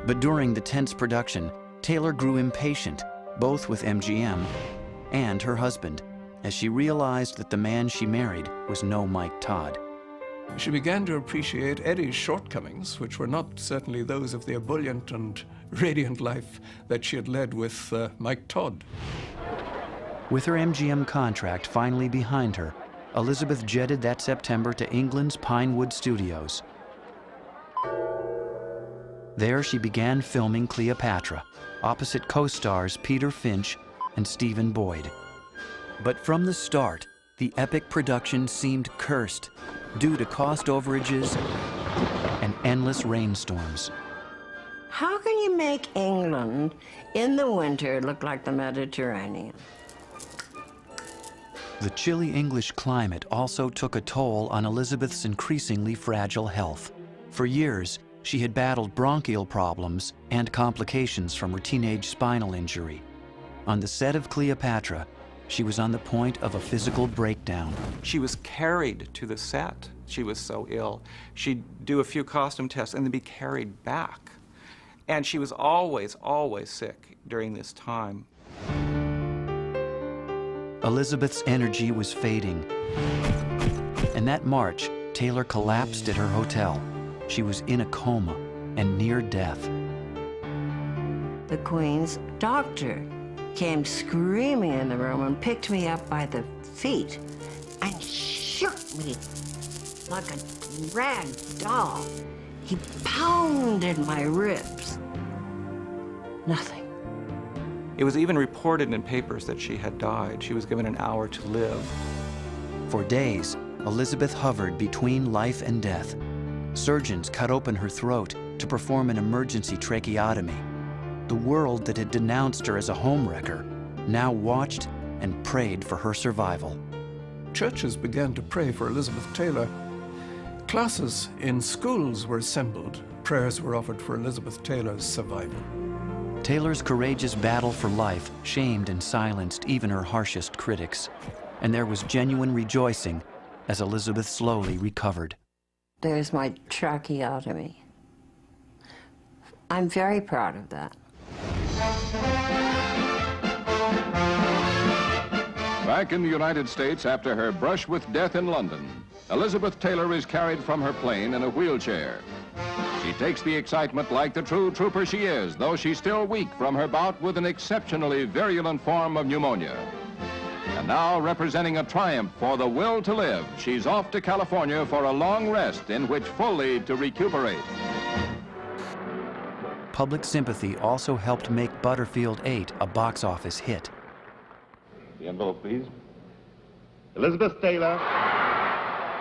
But during the tense production, Taylor grew impatient, both with MGM and her husband, as she realized that the man she married was no Mike Todd. She began to appreciate Eddie's shortcomings, which were not certainly those of the ebullient and radiant life that she had led with Mike Todd. With her MGM contract finally behind her, Elizabeth jetted that September to England's Pinewood Studios. There she began filming Cleopatra, opposite co-stars Peter Finch and Stephen Boyd. But from the start, the epic production seemed cursed due to cost overages and endless rainstorms. How can you make England in the winter look like the Mediterranean? The chilly English climate also took a toll on Elizabeth's increasingly fragile health. For years, she had battled bronchial problems and complications from her teenage spinal injury. On the set of Cleopatra, she was on the point of a physical breakdown. She was carried to the set. She was so ill. She'd do a few costume tests and then be carried back. And she was always, always sick during this time. Elizabeth's energy was fading. And that March, Taylor collapsed at her hotel. She was in a coma and near death. The Queen's doctor came screaming in the room and picked me up by the feet and shook me like a rag doll. He pounded my ribs. Nothing. It was even reported in papers that she had died. She was given an hour to live. For days, Elizabeth hovered between life and death. Surgeons cut open her throat to perform an emergency tracheotomy. The world that had denounced her as a homewrecker now watched and prayed for her survival. Churches began to pray for Elizabeth Taylor. Classes in schools were assembled. Prayers were offered for Elizabeth Taylor's survival. Taylor's courageous battle for life shamed and silenced even her harshest critics. And there was genuine rejoicing as Elizabeth slowly recovered. There's my tracheotomy. I'm very proud of that. Back in the United States after her brush with death in London, Elizabeth Taylor is carried from her plane in a wheelchair. She takes the excitement like the true trooper she is, though she's still weak from her bout with an exceptionally virulent form of pneumonia. And now, representing a triumph for the will to live, she's off to California for a long rest in which fully to recuperate. Public sympathy also helped make Butterfield 8 a box office hit. The envelope, please. Elizabeth Taylor.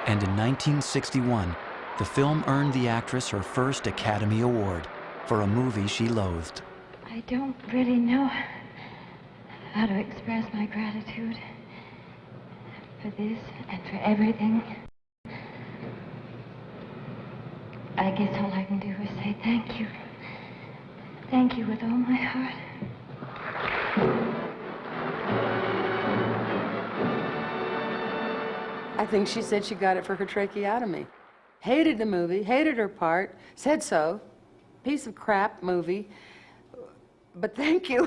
And in 1961, the film earned the actress her first Academy Award for a movie she loathed. I don't really know how to express my gratitude for this and for everything. I guess all I can do is say thank you. Thank you with all my heart. I think she said she got it for her tracheotomy. Hated the movie, hated her part, said so. Piece of crap movie, but thank you.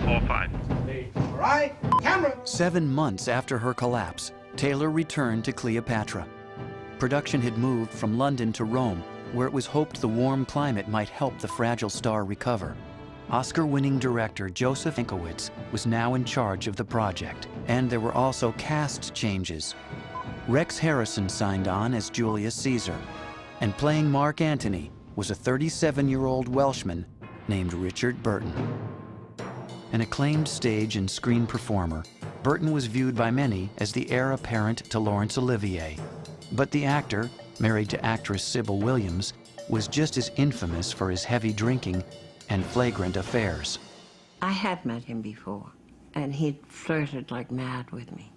4-5. All right, camera. 7 months after her collapse, Taylor returned to Cleopatra. Production had moved from London to Rome, where it was hoped the warm climate might help the fragile star recover. Oscar-winning director Joseph Mankiewicz was now in charge of the project, and there were also cast changes. Rex Harrison signed on as Julius Caesar, and playing Mark Antony was a 37-year-old Welshman named Richard Burton. An acclaimed stage and screen performer, Burton was viewed by many as the heir apparent to Laurence Olivier. But the actor, married to actress Sybil Williams, was just as infamous for his heavy drinking and flagrant affairs. I had met him before, and he'd flirted like mad with me.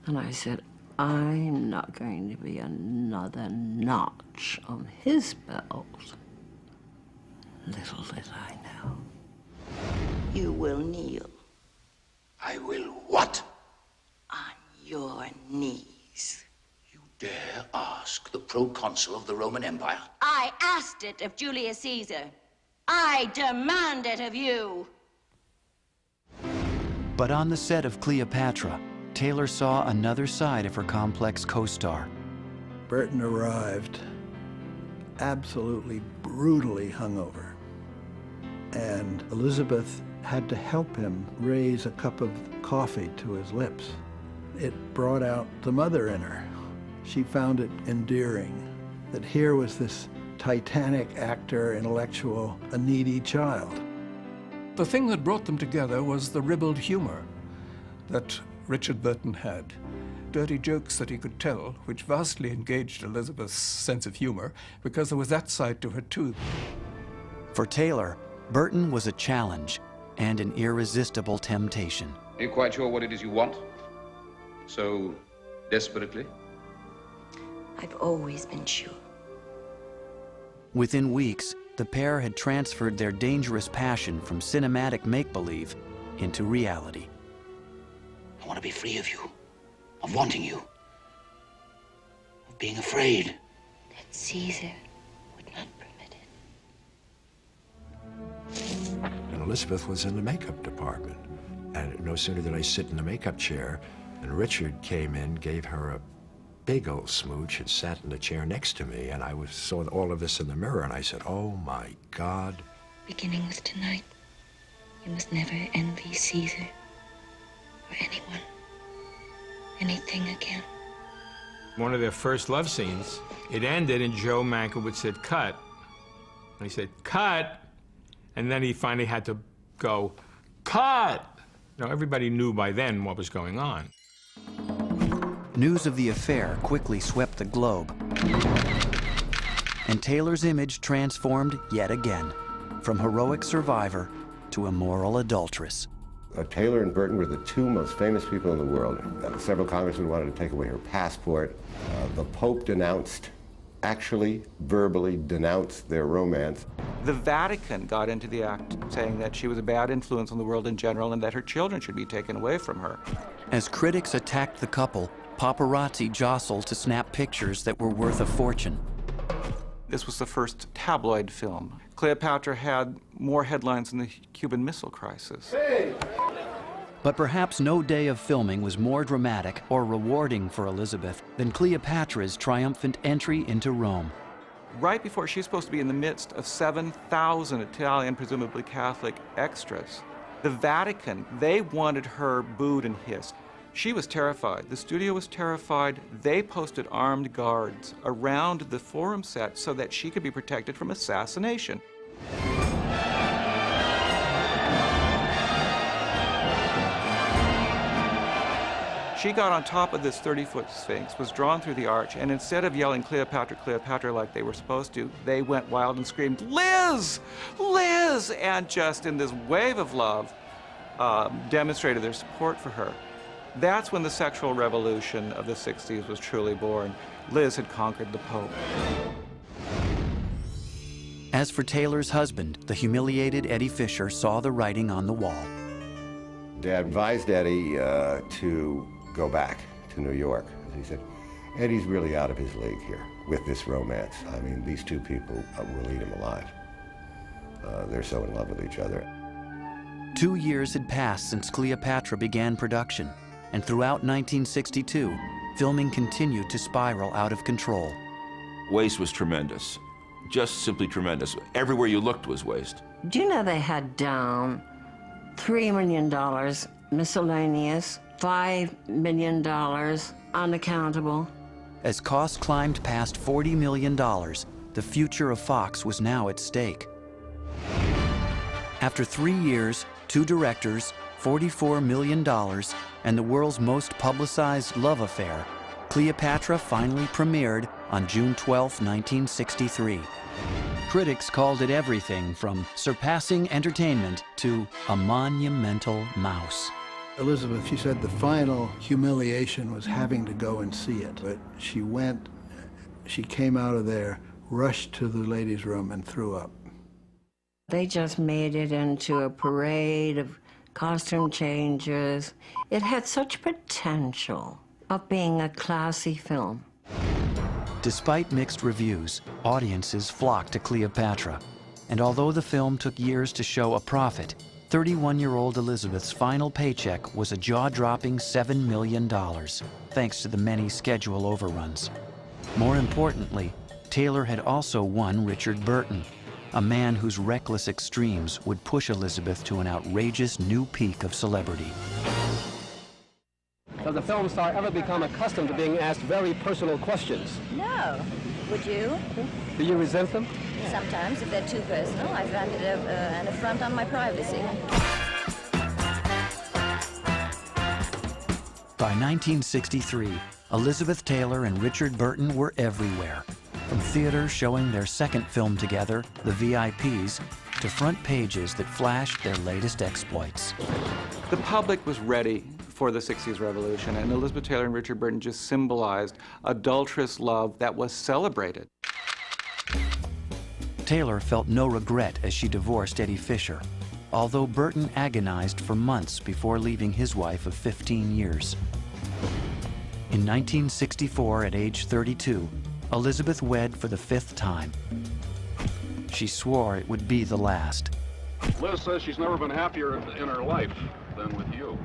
And I said, I'm not going to be another notch on his belt. Little did I know. You will kneel. I will what? On your knees. You dare ask the proconsul of the Roman Empire? I asked it of Julius Caesar. I demand it of you. But on the set of Cleopatra, Taylor saw another side of her complex co-star. Burton arrived absolutely brutally hungover, and Elizabeth had to help him raise a cup of coffee to his lips. It brought out the mother in her. She found it endearing that here was this titanic actor, intellectual, a needy child. The thing that brought them together was the ribald humor that Richard Burton had. dirty jokes that he could tell, which vastly engaged Elizabeth's sense of humor, because there was that side to her too. For Taylor, Burton was a challenge and an irresistible temptation. Are you quite sure what it is you want? So desperately? I've always been sure. Within weeks, the pair had transferred their dangerous passion from cinematic make-believe into reality. I want to be free of you, of wanting you, of being afraid. That Caesar would not permit it. And Elizabeth was in the makeup department. And no sooner did I sit in the makeup chair, and Richard came in, gave her a big old smooch, and sat in the chair next to me, and I saw all of this in the mirror, and I said, oh my God. Beginning with tonight, you must never envy Caesar or anyone, anything again. One of their first love scenes, it ended and Joe Mankiewicz said, cut. And he said, cut. And then he finally had to go, cut. Now, everybody knew by then what was going on. News of the affair quickly swept the globe, and Taylor's image transformed yet again, from heroic survivor to immoral adulteress. Taylor and Burton were the two most famous people in the world. Several congressmen wanted to take away her passport. The Pope actually verbally denounced their romance. The Vatican got into the act saying that she was a bad influence on the world in general and that her children should be taken away from her. As critics attacked the couple, paparazzi jostled to snap pictures that were worth a fortune. This was the first tabloid film. Cleopatra had more headlines than the Cuban Missile Crisis. Hey! But perhaps no day of filming was more dramatic or rewarding for Elizabeth than Cleopatra's triumphant entry into Rome. Right before she's supposed to be in the midst of 7,000 Italian, presumably Catholic, extras, the Vatican, they wanted her booed and hissed. She was terrified. The studio was terrified. They posted armed guards around the forum set so that she could be protected from assassination. She got on top of this 30-foot Sphinx, was drawn through the arch, and instead of yelling Cleopatra, Cleopatra like they were supposed to, they went wild and screamed, Liz! Liz! And just in this wave of love, demonstrated their support for her. That's when the sexual revolution of the 60s was truly born. Liz had conquered the Pope. As for Taylor's husband, the humiliated Eddie Fisher saw the writing on the wall. Dad advised Eddie to go back to New York. He said, Eddie's really out of his league here with this romance. I mean, these two people will eat him alive. They're so in love with each other. 2 years had passed since Cleopatra began production, and throughout 1962, filming continued to spiral out of control. Waste was tremendous, just simply tremendous. Everywhere you looked was waste. Do you know they had down $3 million miscellaneous, $5 million unaccountable? As costs climbed past $40 million, the future of Fox was now at stake. After 3 years, 2 directors, $44 million, and the world's most publicized love affair, Cleopatra finally premiered on June 12, 1963. Critics called it everything from surpassing entertainment to a monumental mouse. Elizabeth, she said the final humiliation was having to go and see it. But she went, she came out of there, rushed to the ladies' room and threw up. They just made it into a parade of costume changes. It had such potential of being a classy film. Despite mixed reviews, audiences flocked to Cleopatra. And although the film took years to show a profit, 31-year-old Elizabeth's final paycheck was a jaw-dropping $7 million, thanks to the many schedule overruns. More importantly, Taylor had also won Richard Burton, a man whose reckless extremes would push Elizabeth to an outrageous new peak of celebrity. Does a film star ever become accustomed to being asked very personal questions? No. Would you? Do you resent them? Sometimes, if they're too personal, I find it an affront on my privacy. By 1963, Elizabeth Taylor and Richard Burton were everywhere, from theaters showing their second film together, The VIPs, to front pages that flashed their latest exploits. The public was ready for the 60s revolution, and Elizabeth Taylor and Richard Burton just symbolized adulterous love that was celebrated. Taylor felt no regret as she divorced Eddie Fisher, although Burton agonized for months before leaving his wife of 15 years. In 1964, at age 32, Elizabeth wed for the 5th time. She swore it would be the last. Liz says she's never been happier in her life than with you.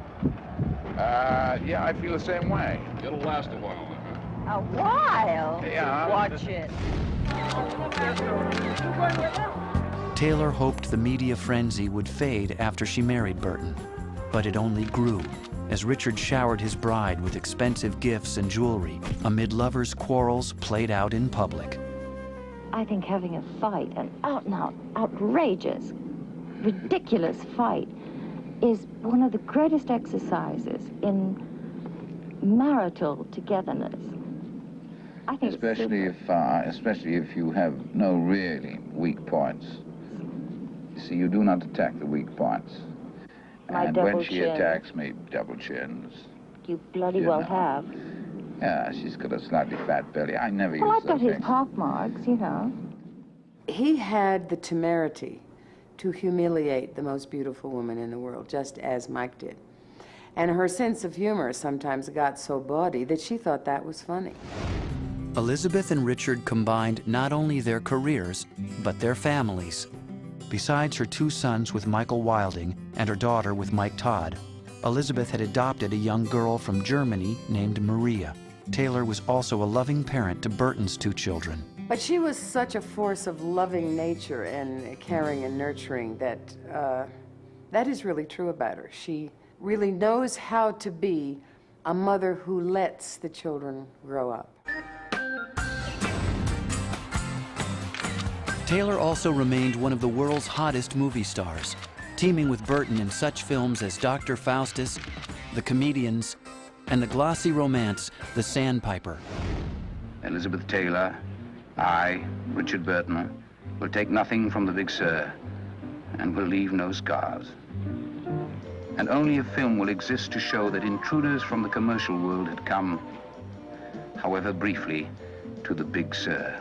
Yeah, I feel the same way. It'll last a while, then, huh? A while? Yeah. Watch it. Taylor hoped the media frenzy would fade after she married Burton, but it only grew as Richard showered his bride with expensive gifts and jewelry amid lovers' quarrels played out in public. I think having a fight, an out-and-out, outrageous, ridiculous fight, is one of the greatest exercises in marital togetherness. I think especially if you have no really weak points. You see, you do not attack the weak points. And when she attacks me, double chins. You bloody well have. Yeah, she's got a slightly fat belly. I never use Well, I've got those his things. pock marks, you know. He had the temerity to humiliate the most beautiful woman in the world, just as Mike did. And her sense of humor sometimes got so bawdy that she thought that was funny. Elizabeth and Richard combined not only their careers, but their families. Besides her 2 sons with Michael Wilding and her daughter with Mike Todd, Elizabeth had adopted a young girl from Germany named Maria. Taylor was also a loving parent to Burton's 2 children. But she was such a force of loving nature and caring and nurturing that that is really true about her. She really knows how to be a mother who lets the children grow up. Taylor also remained one of the world's hottest movie stars, teaming with Burton in such films as Dr. Faustus, The Comedians, and the glossy romance, The Sandpiper. Elizabeth Taylor, I, Richard Burton, will take nothing from the Big Sur and will leave no scars. And only a film will exist to show that intruders from the commercial world had come, however briefly, to the Big Sur.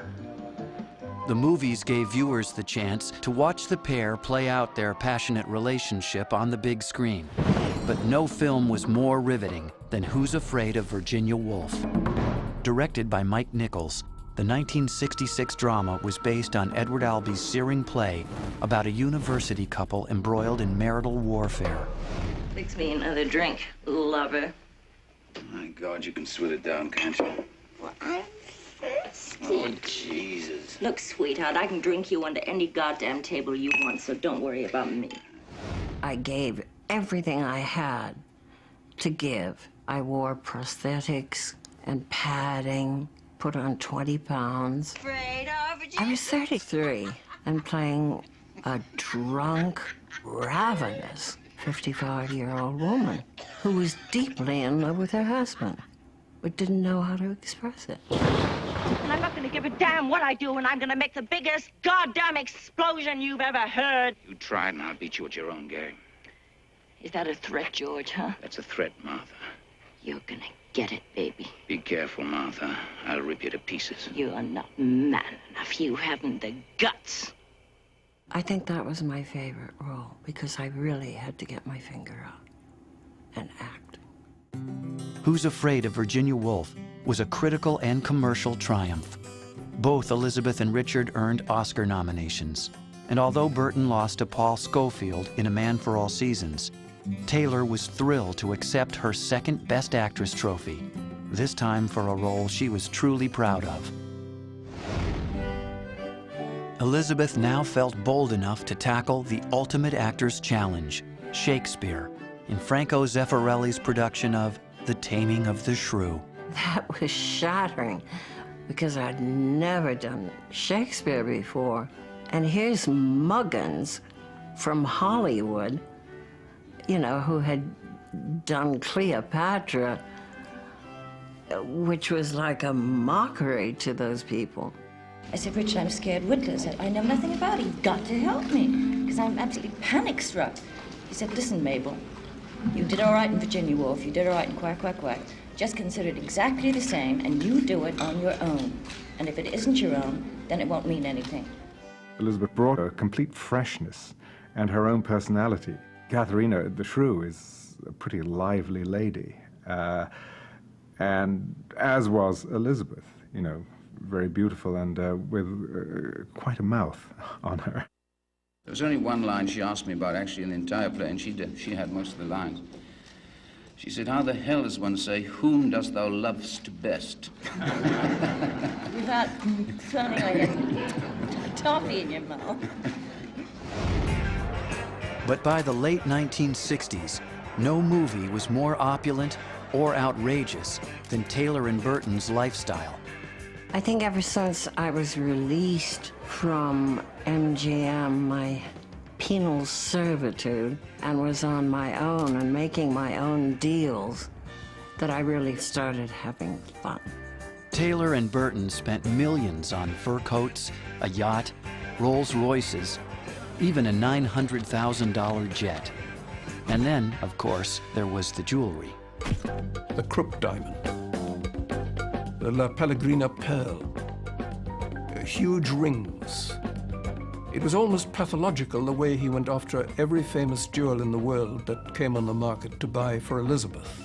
The movies gave viewers the chance to watch the pair play out their passionate relationship on the big screen. But no film was more riveting than Who's Afraid of Virginia Woolf? Directed by Mike Nichols, the 1966 drama was based on Edward Albee's searing play about a university couple embroiled in marital warfare. Fix me another drink, lover. My God, you can sweat it down, can't you? Well, I'm thirsty. Oh, Jesus. Look, sweetheart, I can drink you under any goddamn table you want, so don't worry about me. I gave everything I had to give. I wore prosthetics and padding, put on 20 pounds. I was 33 and playing a drunk, ravenous 55-year-old woman who was deeply in love with her husband, but didn't know how to express it. And I'm not going to give a damn what I do, and I'm going to make the biggest goddamn explosion you've ever heard. You tried, and I'll beat you at your own game. Is that a threat, George, huh? That's a threat, Martha. You're gonna get it, baby. Be careful, Martha. I'll rip you to pieces. You're not man enough. You haven't the guts. I think that was my favorite role because I really had to get my finger out and act. Who's Afraid of Virginia Woolf was a critical and commercial triumph. Both Elizabeth and Richard earned Oscar nominations. And although Burton lost to Paul Scofield in A Man for All Seasons, Taylor was thrilled to accept her second Best Actress trophy, this time for a role she was truly proud of. Elizabeth now felt bold enough to tackle the ultimate actor's challenge, Shakespeare, in Franco Zeffirelli's production of The Taming of the Shrew. That was shattering because I'd never done Shakespeare before. And here's Muggins from Hollywood, you know, who had done Cleopatra which was like a mockery to those people. I said, Richard, I'm scared witless. I said, I know nothing about it. You've got to help me, because I'm absolutely panic-struck. He said, listen, Mabel, you did all right in Virginia Wharf. You did all right in Quack, Quack, Quack. Just consider it exactly the same, and you do it on your own. And if it isn't your own, then it won't mean anything. Elizabeth brought a complete freshness and her own personality. Katharina the Shrew is a pretty lively lady, and as was Elizabeth, you know, very beautiful and with quite a mouth on her. There was only one line she asked me about, actually, in the entire play, and she had most of the lines. She said, how the hell does one say, whom dost thou lovest best? Without turning like a toffee in your mouth. But by the late 1960s, no movie was more opulent or outrageous than Taylor and Burton's lifestyle. I think ever since I was released from MGM, my penal servitude, and was on my own and making my own deals, that I really started having fun. Taylor and Burton spent millions on fur coats, a yacht, Rolls Royces, even a $900,000 jet. And then, of course, there was the jewelry. The Krupp diamond, the La Pellegrina pearl, huge rings. It was almost pathological the way he went after every famous jewel in the world that came on the market to buy for Elizabeth.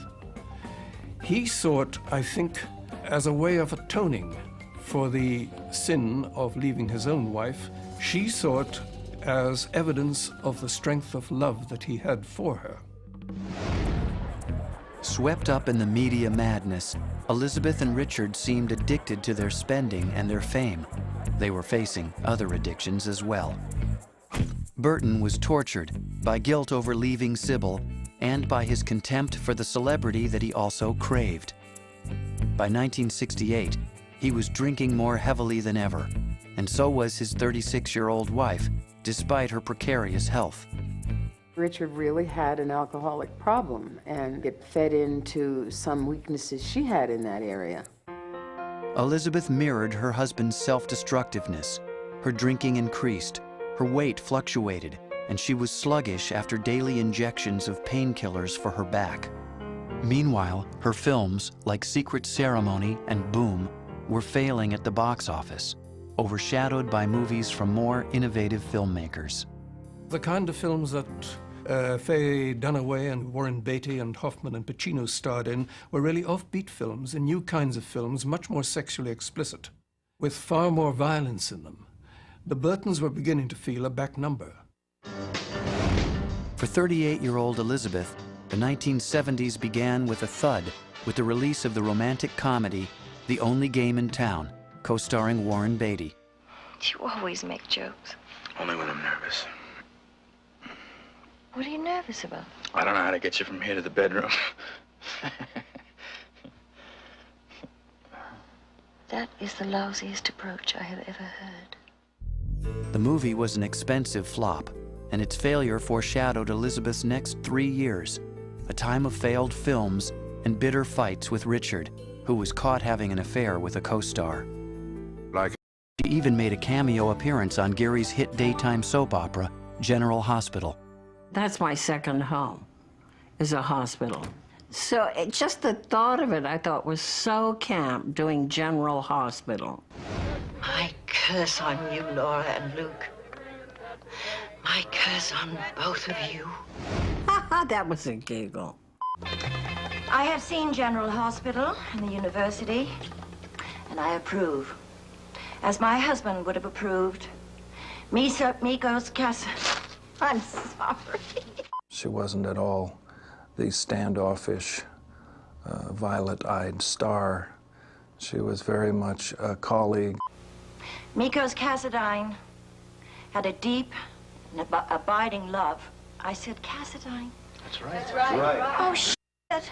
He saw it, I think, as a way of atoning for the sin of leaving his own wife. She saw it as evidence of the strength of love that he had for her. Swept up in the media madness, Elizabeth and Richard seemed addicted to their spending and their fame. They were facing other addictions as well. Burton was tortured by guilt over leaving Sybil and by his contempt for the celebrity that he also craved. By 1968, he was drinking more heavily than ever, and so was his 36-year-old wife, despite her precarious health. Richard really had an alcoholic problem, and it fed into some weaknesses she had in that area. Elizabeth mirrored her husband's self-destructiveness. Her drinking increased, her weight fluctuated, and she was sluggish after daily injections of painkillers for her back. Meanwhile, her films, like Secret Ceremony and Boom, were failing at the box office, overshadowed by movies from more innovative filmmakers. The kind of films that Faye Dunaway and Warren Beatty and Hoffman and Pacino starred in were really offbeat films and new kinds of films, much more sexually explicit, with far more violence in them. The Burtons were beginning to feel a back number. For 38-year-old Elizabeth, the 1970s began with a thud with the release of the romantic comedy The Only Game in Town, co-starring Warren Beatty. You always make jokes. Only when I'm nervous. What are you nervous about? I don't know how to get you from here to the bedroom. That is the lousiest approach I have ever heard. The movie was an expensive flop, and its failure foreshadowed Elizabeth's next 3 years, a time of failed films and bitter fights with Richard, who was caught having an affair with a co-star. She even made a cameo appearance on Gary's hit daytime soap opera, General Hospital. That's my second home, is a hospital. So just the thought of it, I thought, was so camp, doing General Hospital. My curse on you, Laura and Luke. My curse on both of you. That was a giggle. I have seen General Hospital and the university, and I approve. As my husband would have approved. Mikos Casa. I'm sorry. She wasn't at all the standoffish, violet-eyed star. She was very much a colleague. Mikos Cassadine had a deep and abiding love. I said Cassadine. That's right. That's right. That's right. Oh, shit. Right.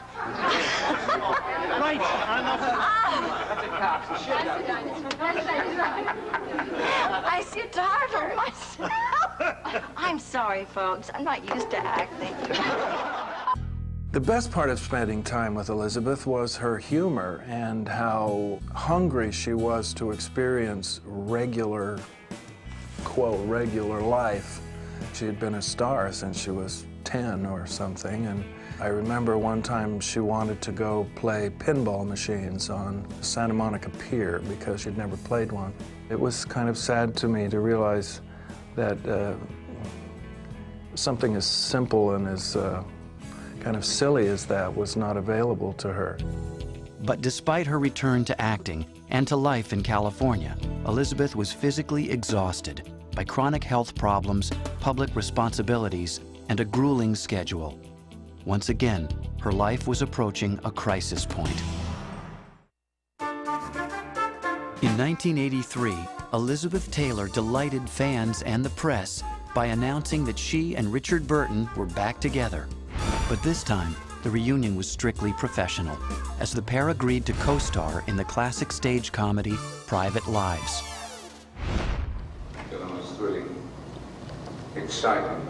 I startled myself. I'm sorry, folks. I'm not used to acting. The best part of spending time with Elizabeth was her humor and how hungry she was to experience regular, quote, regular life. She had been a star since she was 10 or something, and I remember one time she wanted to go play pinball machines on Santa Monica Pier because she'd never played one. It was kind of sad to me to realize that something as simple and as kind of silly as that was not available to her. But despite her return to acting and to life in California, Elizabeth was physically exhausted by chronic health problems, public responsibilities, and a grueling schedule. Once again, her life was approaching a crisis point. In 1983, Elizabeth Taylor delighted fans and the press by announcing that she and Richard Burton were back together. But this time, the reunion was strictly professional, as the pair agreed to co-star in the classic stage comedy Private Lives. It was thrilling, exciting,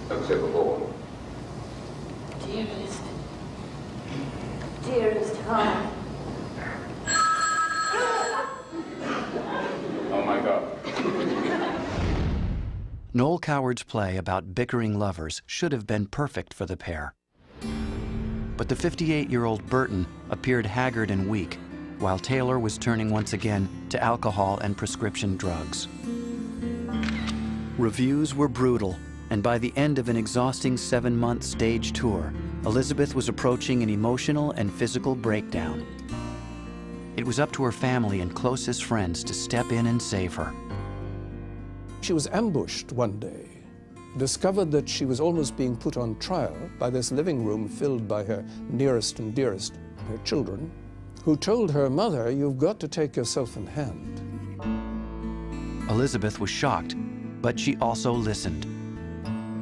as ever born. Dearest, dearest heart. Oh my God. Noel Coward's play about bickering lovers should have been perfect for the pair. But the 58-year-old Burton appeared haggard and weak, while Taylor was turning once again to alcohol and prescription drugs. Reviews were brutal, and by the end of an exhausting 7-month stage tour, Elizabeth was approaching an emotional and physical breakdown. It was up to her family and closest friends to step in and save her. She was ambushed one day, discovered that she was almost being put on trial by this living room filled by her nearest and dearest, her children, who told her mother, "You've got to take yourself in hand." Elizabeth was shocked, but she also listened.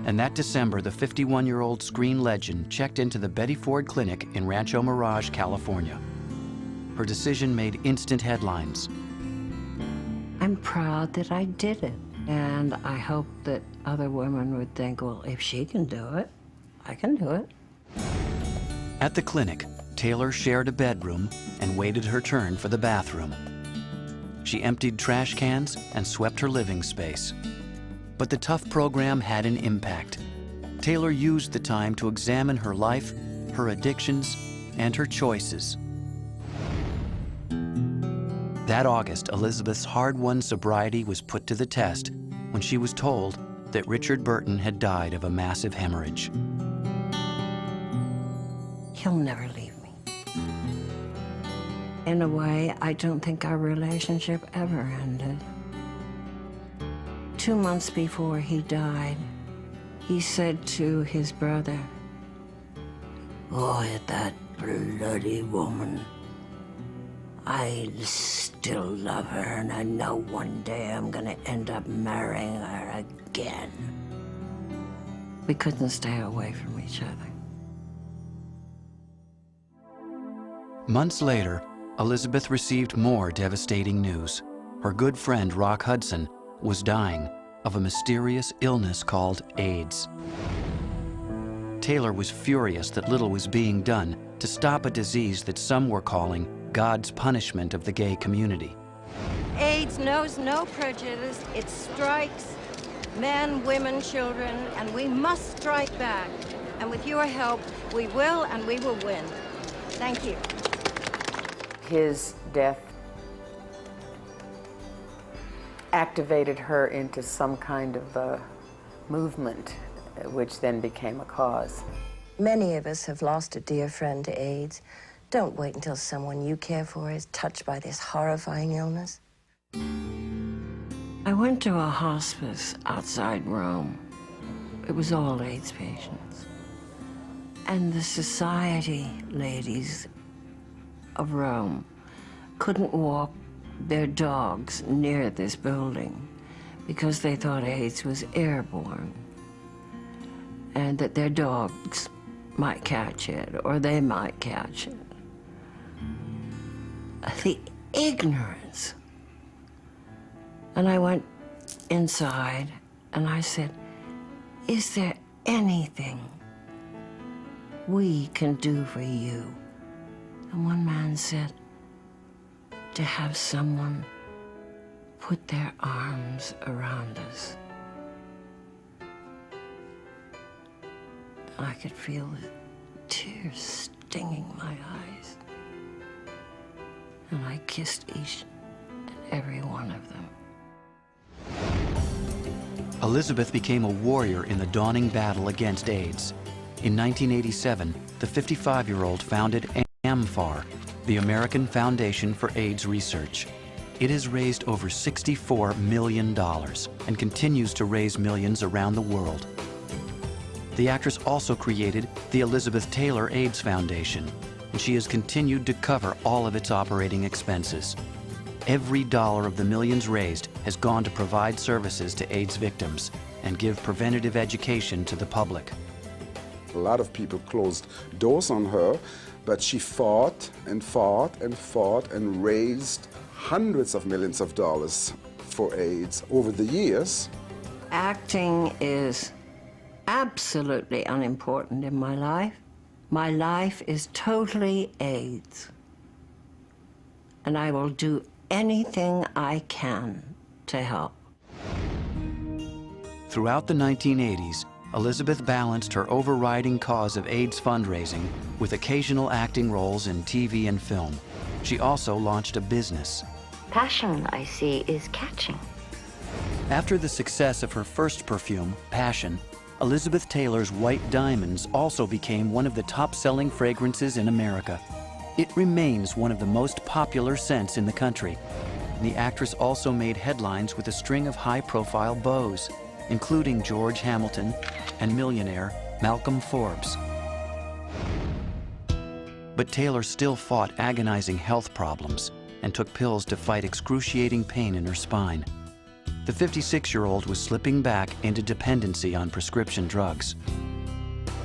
And that December, the 51-year-old screen legend checked into the Betty Ford Clinic in Rancho Mirage, California. Her decision made instant headlines. I'm proud that I did it. And I hope that other women would think, well, if she can do it, I can do it. At the clinic, Taylor shared a bedroom and waited her turn for the bathroom. She emptied trash cans and swept her living space. But the tough program had an impact. Taylor used the time to examine her life, her addictions, and her choices. That August, Elizabeth's hard-won sobriety was put to the test when she was told that Richard Burton had died of a massive hemorrhage. He'll never leave me. In a way, I don't think our relationship ever ended. 2 months before he died, he said to his brother, "Boy, that bloody woman. I still love her, and I know one day I'm gonna end up marrying her again." We couldn't stay away from each other. Months later, Elizabeth received more devastating news. Her good friend, Rock Hudson, was dying of a mysterious illness called AIDS. Taylor was furious that little was being done to stop a disease that some were calling God's punishment of the gay community. AIDS knows no prejudice. It strikes men, women, children, and we must strike back. And with your help, we will, and we will win. Thank you. His death activated her into some kind of a movement, which then became a cause. Many of us have lost a dear friend to AIDS. Don't wait until someone you care for is touched by this horrifying illness. I went to a hospice outside Rome. It was all AIDS patients. And the society ladies of Rome couldn't walk their dogs near this building because they thought AIDS was airborne and that their dogs might catch it or they might catch it. The ignorance. And I went inside and I said, "Is there anything we can do for you. And one man said, to have someone put their arms around us. I could feel the tears stinging my eyes. And I kissed each and every one of them. Elizabeth became a warrior in the dawning battle against AIDS. In 1987, the 55-year-old founded AMFAR, the American Foundation for AIDS Research. It has raised over $64 million and continues to raise millions around the world. The actress also created the Elizabeth Taylor AIDS Foundation, and she has continued to cover all of its operating expenses. Every dollar of the millions raised has gone to provide services to AIDS victims and give preventative education to the public. A lot of people closed doors on her, but she fought and fought and fought and raised hundreds of millions of dollars for AIDS over the years. Acting is absolutely unimportant in my life. My life is totally AIDS. And I will do anything I can to help. Throughout the 1980s, Elizabeth balanced her overriding cause of AIDS fundraising with occasional acting roles in TV and film. She also launched a business. Passion, I see, is catching. After the success of her first perfume, Passion, Elizabeth Taylor's White Diamonds also became one of the top-selling fragrances in America. It remains one of the most popular scents in the country. The actress also made headlines with a string of high-profile beaus, including George Hamilton and millionaire Malcolm Forbes. But Taylor still fought agonizing health problems and took pills to fight excruciating pain in her spine. The 56-year-old was slipping back into dependency on prescription drugs.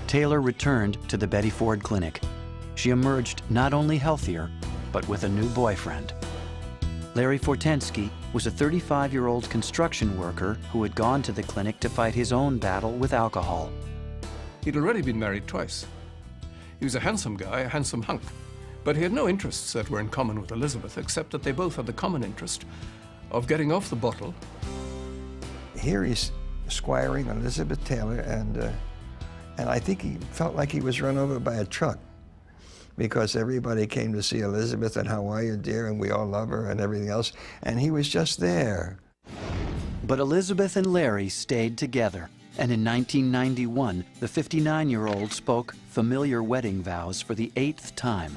Taylor returned to the Betty Ford Clinic. She emerged not only healthier, but with a new boyfriend. Larry Fortensky was a 35-year-old construction worker who had gone to the clinic to fight his own battle with alcohol. He'd already been married twice. He was a handsome guy, a handsome hunk, but he had no interests that were in common with Elizabeth, except that they both had the common interest of getting off the bottle. Here he's squiring Elizabeth Taylor, and I think he felt like he was run over by a truck, because everybody came to see Elizabeth and how are you, dear, and we all love her and everything else, and he was just there. But Elizabeth and Larry stayed together, and in 1991, the 59-year-old spoke familiar wedding vows for the 8th time.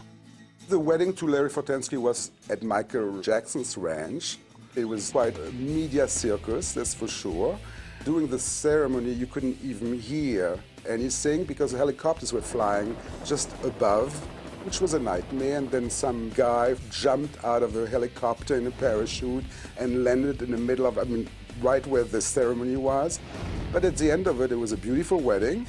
The wedding to Larry Fortensky was at Michael Jackson's ranch. It was quite a media circus, that's for sure. During the ceremony, you couldn't even hear anything because the helicopters were flying just above, which was a nightmare. And then some guy jumped out of a helicopter in a parachute and landed in the middle of, right where the ceremony was. But at the end of it, it was a beautiful wedding.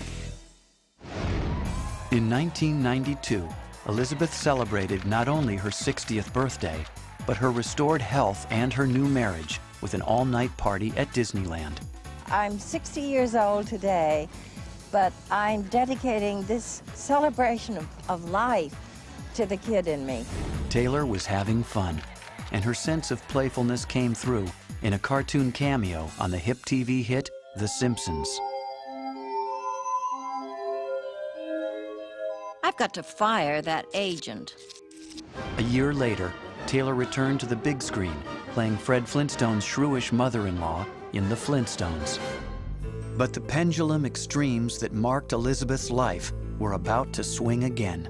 In 1992, Elizabeth celebrated not only her 60th birthday, but her restored health and her new marriage with an all-night party at Disneyland. I'm 60 years old today, but I'm dedicating this celebration of life to the kid in me. Taylor was having fun, and her sense of playfulness came through in a cartoon cameo on the hit TV hit The Simpsons. I've got to fire that agent. A year later, Taylor returned to the big screen, playing Fred Flintstone's shrewish mother-in-law in The Flintstones. But the pendulum extremes that marked Elizabeth's life were about to swing again.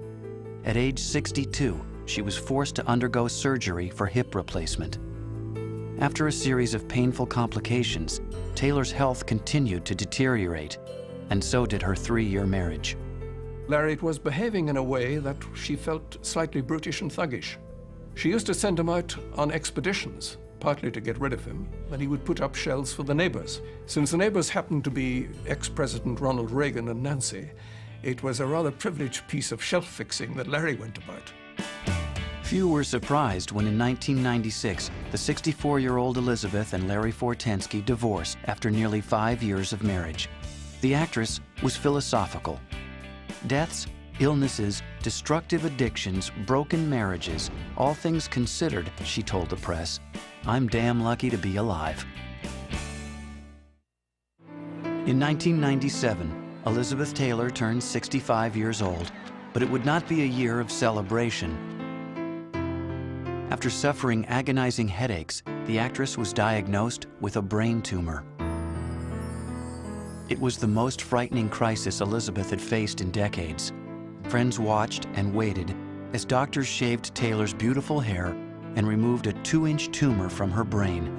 At age 62, she was forced to undergo surgery for hip replacement. After a series of painful complications, Taylor's health continued to deteriorate, and so did her 3-year marriage. Larry was behaving in a way that she felt slightly brutish and thuggish. She used to send him out on expeditions, partly to get rid of him, and he would put up shells for the neighbors. Since the neighbors happened to be ex-President Ronald Reagan and Nancy, it was a rather privileged piece of shelf fixing that Larry went about. Few were surprised when in 1996, the 64-year-old Elizabeth and Larry Fortensky divorced after nearly 5 years of marriage. The actress was philosophical. Deaths illnesses, destructive addictions, broken marriages, all things considered, she told the press, I'm damn lucky to be alive. In 1997, Elizabeth Taylor turned 65 years old, but it would not be a year of celebration. After suffering agonizing headaches, the actress was diagnosed with a brain tumor. It was the most frightening crisis Elizabeth had faced in decades. Friends watched and waited as doctors shaved Taylor's beautiful hair and removed a 2-inch tumor from her brain.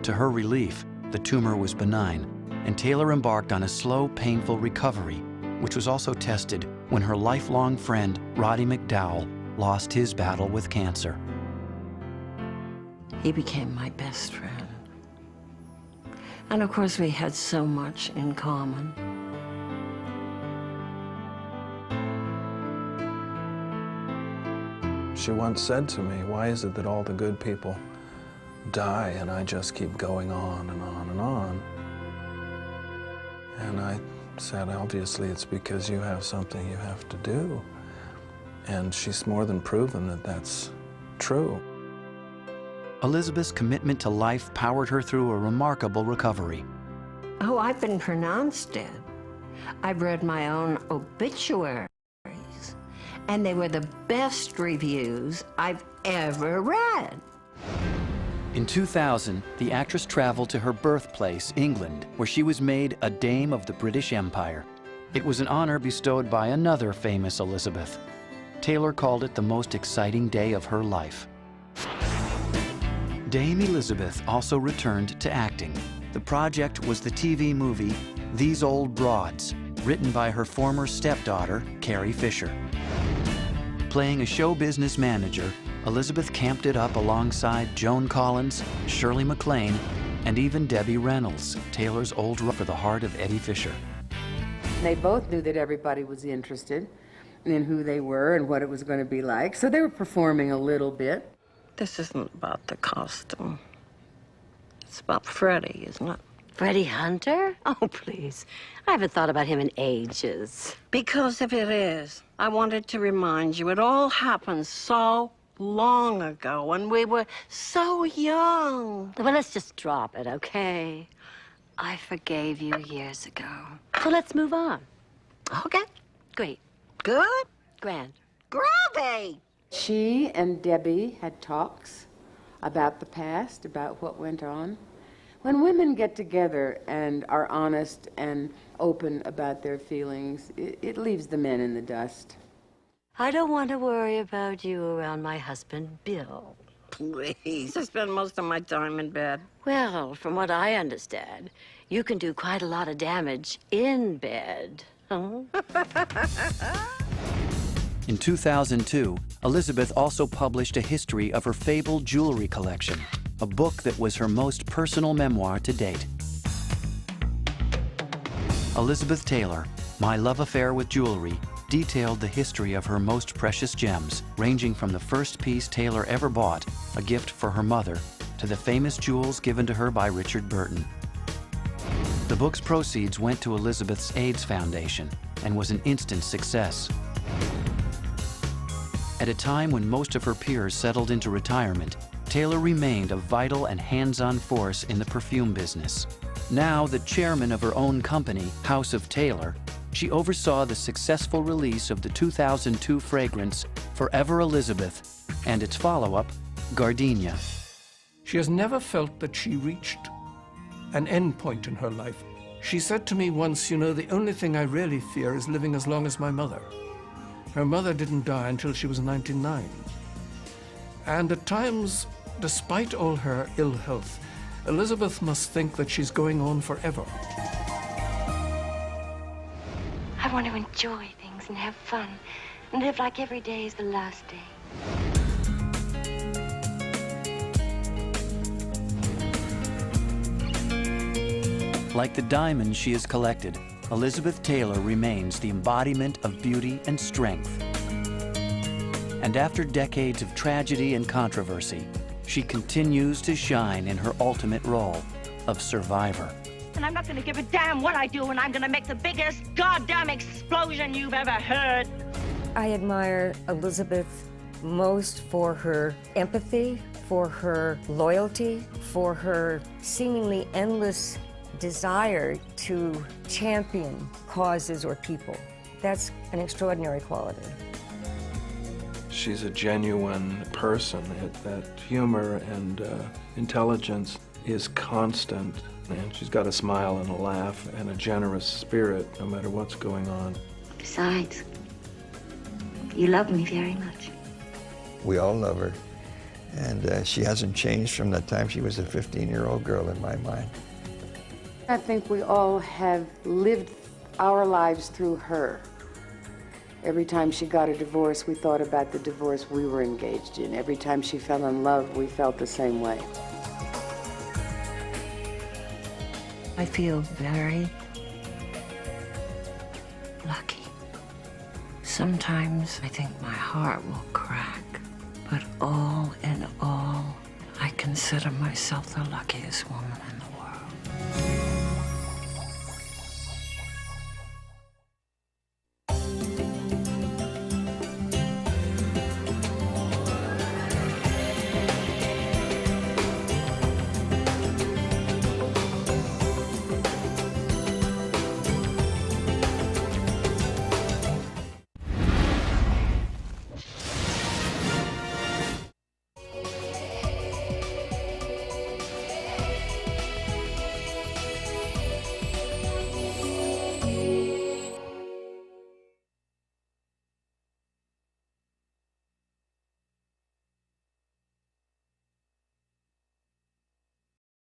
To her relief, the tumor was benign, and Taylor embarked on a slow, painful recovery, which was also tested when her lifelong friend, Roddy McDowell, lost his battle with cancer. He became my best friend. And of course, we had so much in common. She once said to me, why is it that all the good people die and I just keep going on and on and on? And I said, obviously it's because you have something you have to do. And she's more than proven that that's true. Elizabeth's commitment to life powered her through a remarkable recovery. Oh, I've been pronounced dead. I've read my own obituaries, and they were the best reviews I've ever read. In 2000, the actress traveled to her birthplace, England, where she was made a Dame of the British Empire. It was an honor bestowed by another famous Elizabeth. Taylor called it the most exciting day of her life. Dame Elizabeth also returned to acting. The project was the TV movie These Old Broads, written by her former stepdaughter, Carrie Fisher. Playing a show business manager, Elizabeth camped it up alongside Joan Collins, Shirley MacLaine, and even Debbie Reynolds, Taylor's old rock for the heart of Eddie Fisher. They both knew that everybody was interested in who they were and what it was going to be like, so they were performing a little bit. This isn't about the costume. It's about Freddie, isn't it? Freddie Hunter? Oh, please. I haven't thought about him in ages. Because if it is, I wanted to remind you, it all happened so long ago when we were so young. Well, let's just drop it, okay? I forgave you years ago. So let's move on. Okay. Great. Good? Grand. Groovy! She and Debbie had talks about the past, about what went on. When women get together and are honest and open about their feelings, it leaves the men in the dust. I don't want to worry about you around my husband, Bill. Please, I spend most of my time in bed. Well, from what I understand, you can do quite a lot of damage in bed. Huh? In 2002, Elizabeth also published a history of her fabled jewelry collection, a book that was her most personal memoir to date. Elizabeth Taylor, My Love Affair with Jewelry, detailed the history of her most precious gems, ranging from the first piece Taylor ever bought, a gift for her mother, to the famous jewels given to her by Richard Burton. The book's proceeds went to Elizabeth's AIDS Foundation and was an instant success. At a time when most of her peers settled into retirement, Taylor remained a vital and hands-on force in the perfume business. Now the chairman of her own company, House of Taylor, she oversaw the successful release of the 2002 fragrance Forever Elizabeth and its follow-up, Gardenia. She has never felt that she reached an end point in her life. She said to me once, you know, the only thing I really fear is living as long as my mother. Her mother didn't die until she was 99. And at times, despite all her ill health, Elizabeth must think that she's going on forever. I want to enjoy things and have fun and live like every day is the last day. Like the diamonds she has collected, Elizabeth Taylor remains the embodiment of beauty and strength. And after decades of tragedy and controversy, she continues to shine in her ultimate role of survivor. and I'm not gonna give a damn what I do, and I'm gonna make the biggest goddamn explosion you've ever heard. I admire Elizabeth most for her empathy, for her loyalty, for her seemingly endless desire to champion causes or people. That's an extraordinary quality. She's a genuine person. That humor and intelligence is constant. And she's got a smile and a laugh and a generous spirit no matter what's going on. Besides, you love me very much. We all love her. And she hasn't changed from the time she was a 15-year-old girl in my mind. I think we all have lived our lives through her. Every time she got a divorce, we thought about the divorce we were engaged in. Every time she fell in love, we felt the same way. I feel very lucky. Sometimes I think my heart will crack, but all in all, I consider myself the luckiest woman in the world.